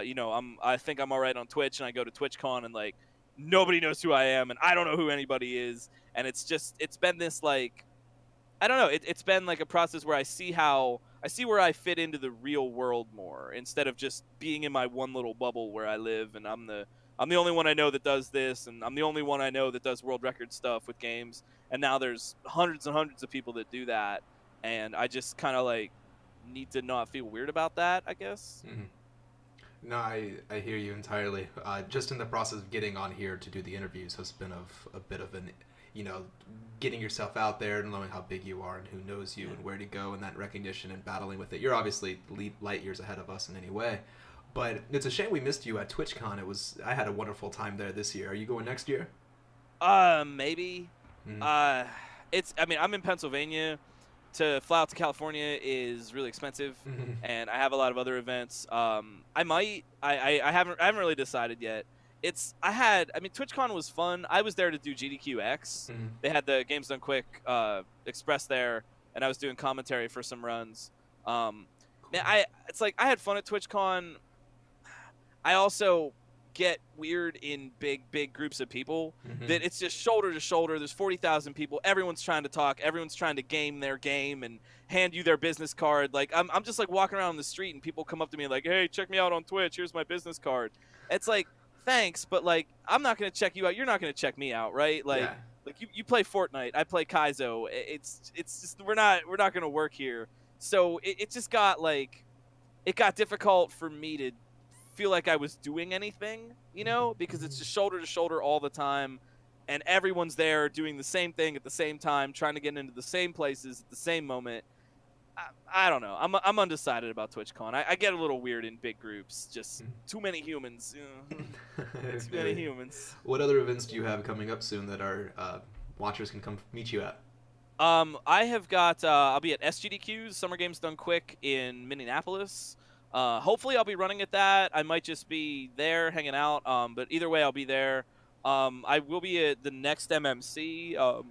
You know, I think I'm all right on Twitch, and I go to TwitchCon, and like, nobody knows who I am, and I don't know who anybody is, and it's been this, like, I don't know, it's been like a process where I see where I fit into the real world more, instead of just being in my one little bubble where I live, and I'm the only one I know that does this, and I'm the only one I know that does world record stuff with games, and now there's hundreds and hundreds of people that do that, and I just kind of like need to not feel weird about that, I guess. No, I hear you entirely. Just in the process of getting on here to do the interviews has been a bit of an, you know, getting yourself out there and knowing how big you are and who knows you and where to go, and that recognition and battling with it. You're obviously light years ahead of us in any way, but it's a shame we missed you at TwitchCon. I had a wonderful time there this year. Are you going next year? Maybe. I mean, I'm in Pennsylvania. To fly out to California is really expensive, and I have a lot of other events. I haven't really decided yet. I mean, TwitchCon was fun. I was there to do GDQX. They had the Games Done Quick Express there, and I was doing commentary for some runs. Man, it's like I had fun at TwitchCon. I also get weird in big groups of people that it's just shoulder to shoulder. There's 40,000 people. Everyone's trying to talk. Everyone's trying to game their game and hand you their business card. Like, I'm just like walking around the street, and people come up to me like, hey, check me out on Twitch. Here's my business card. It's like, thanks, but like, I'm not going to check you out. You're not going to check me out, right? Like, Like you play Fortnite, I play Kaizo. It's just we're not gonna work here. So it just got like it got difficult for me to feel like I was doing anything, you know, because it's just shoulder to shoulder all the time, and everyone's there doing the same thing at the same time, trying to get into the same places at the same moment. I don't know. I'm undecided about TwitchCon. I get a little weird in big groups. Just too many humans. You know? Too many humans. What other events do you have coming up soon that our watchers can come meet you at? I have got. I'll be at SGDQ's Summer Games Done Quick in Minneapolis. Hopefully, I'll be running at that. I might just be there hanging out. But either way, I'll be there. I will be at the next MMC.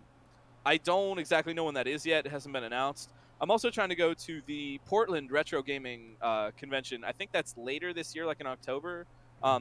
I don't exactly know when that is yet. It hasn't been announced. I'm also trying to go to the Portland Retro Gaming Convention. I think that's later this year, like in October.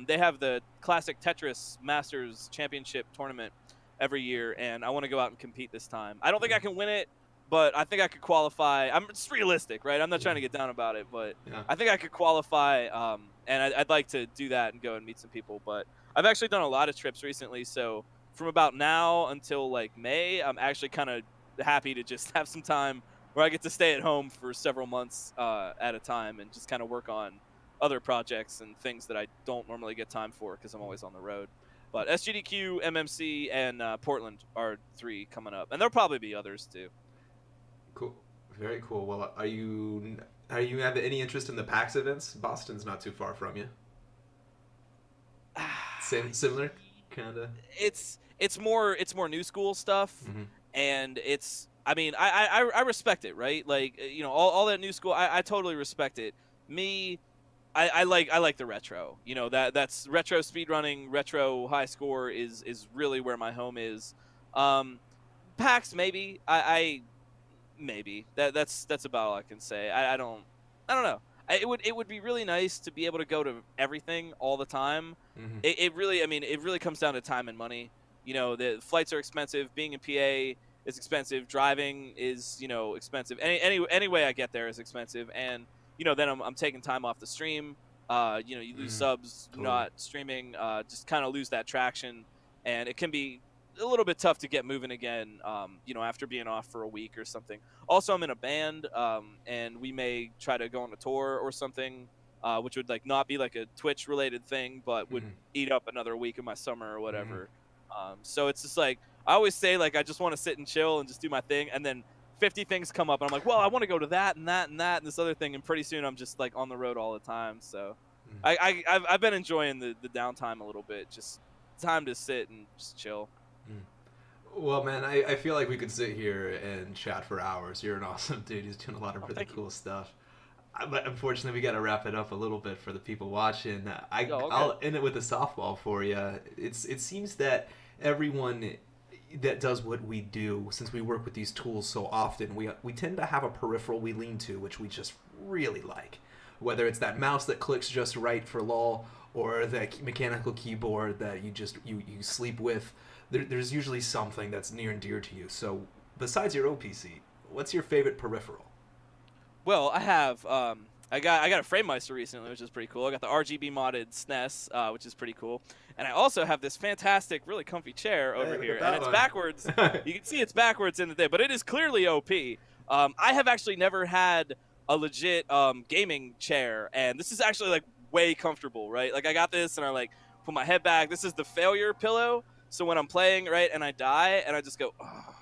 They have the Classic Tetris Masters Championship tournament every year, and I want to go out and compete this time. I don't think I can win it, but I think I could qualify. I'm just realistic, right? I'm not trying to get down about it, but I think I could qualify, and I'd like to do that and go and meet some people. But I've actually done a lot of trips recently, so from about now until like May, I'm actually kind of happy to just have some time where I get to stay at home for several months at a time and just kind of work on other projects and things that I don't normally get time for because I'm always on the road. But SGDQ, MMC, and Portland are 3 coming up, and there'll probably be others too. Cool, very cool. Well, are you have any interest in the PAX events? Boston's not too far from you. Similar, kind of. It's more new school stuff, and it's. I mean, I respect it, right? Like, you know, all that new school, I totally respect it. Me, I like the retro. You know, that's retro speedrunning, retro high score is really where my home is. PAX maybe. Maybe. That's about all I can say. I don't know. It would be really nice to be able to go to everything all the time. It really comes down to time and money. You know, the flights are expensive. Being in PA is expensive. Driving is, you know, expensive. Any way I get there is expensive. And, you know, then I'm taking time off the stream. You know, you lose subs, not streaming, just kind of lose that traction. And it can be a little bit tough to get moving again, you know, after being off for a week or something. Also, I'm in a band, and we may try to go on a tour or something, which would like not be like a Twitch related thing, but would eat up another week of my summer or whatever. So it's just like, I always say, like, I just want to sit and chill and just do my thing, and then 50 things come up, and I'm like, well, I want to go to that and that and that and this other thing, and pretty soon I'm just like on the road all the time. So I've been enjoying the downtime a little bit, just time to sit and just chill. Well, man, I feel like we could sit here and chat for hours. You're an awesome dude. He's doing a lot of really cool stuff. But unfortunately, we got to wrap it up a little bit for the people watching. I'll end it with a softball for you. It seems that everyone that does what we do, since we work with these tools so often, we tend to have a peripheral we lean to, which we just really like. Whether it's that mouse that clicks just right for lol, or that mechanical keyboard that you sleep with, there's usually something that's near and dear to you. So besides your OPC, what's your favorite peripheral? Well, I have I got a FrameMeister recently, which is pretty cool. I got the RGB modded SNES, which is pretty cool. And I also have this fantastic, really comfy chair over here, and it's backwards. You can see it's backwards in the thing, but it is clearly OP. I have actually never had a legit gaming chair, and this is actually like way comfortable, right? Like I got this, and I like put my head back. This is the failure pillow, so when I'm playing, right, and I die, and I just go, oh.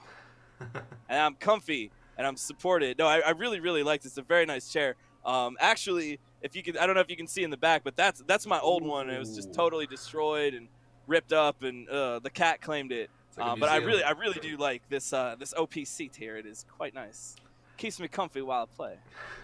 And I'm comfy and I'm supported. No, I really, really like this. It's a very nice chair. Actually, if you can, I don't know if you can see in the back, but that's my old one. It was just totally destroyed and ripped up, and the cat claimed it. Like but I really do like this this OP seat here. It is quite nice. Keeps me comfy while I play.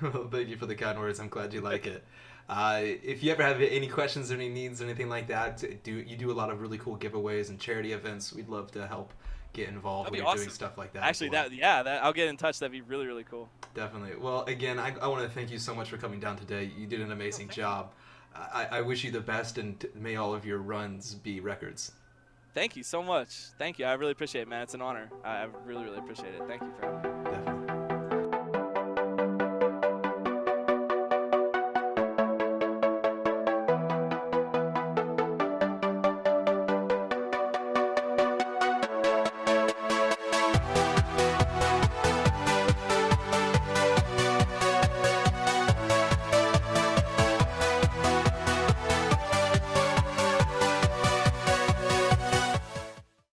Well, thank you for the kind words. I'm glad you like it. If you ever have any questions or any needs or anything like that, you do a lot of really cool giveaways and charity events. We'd love to help get involved when you're doing stuff like that. Actually, I'll get in touch. That'd be really, really cool. Definitely. Well, again, I want to thank you so much for coming down today. You did an amazing job. I wish you the best, and may all of your runs be records. Thank you so much. Thank you. I really appreciate it, man. It's an honor. I really, really appreciate it. Thank you for having me. Definitely.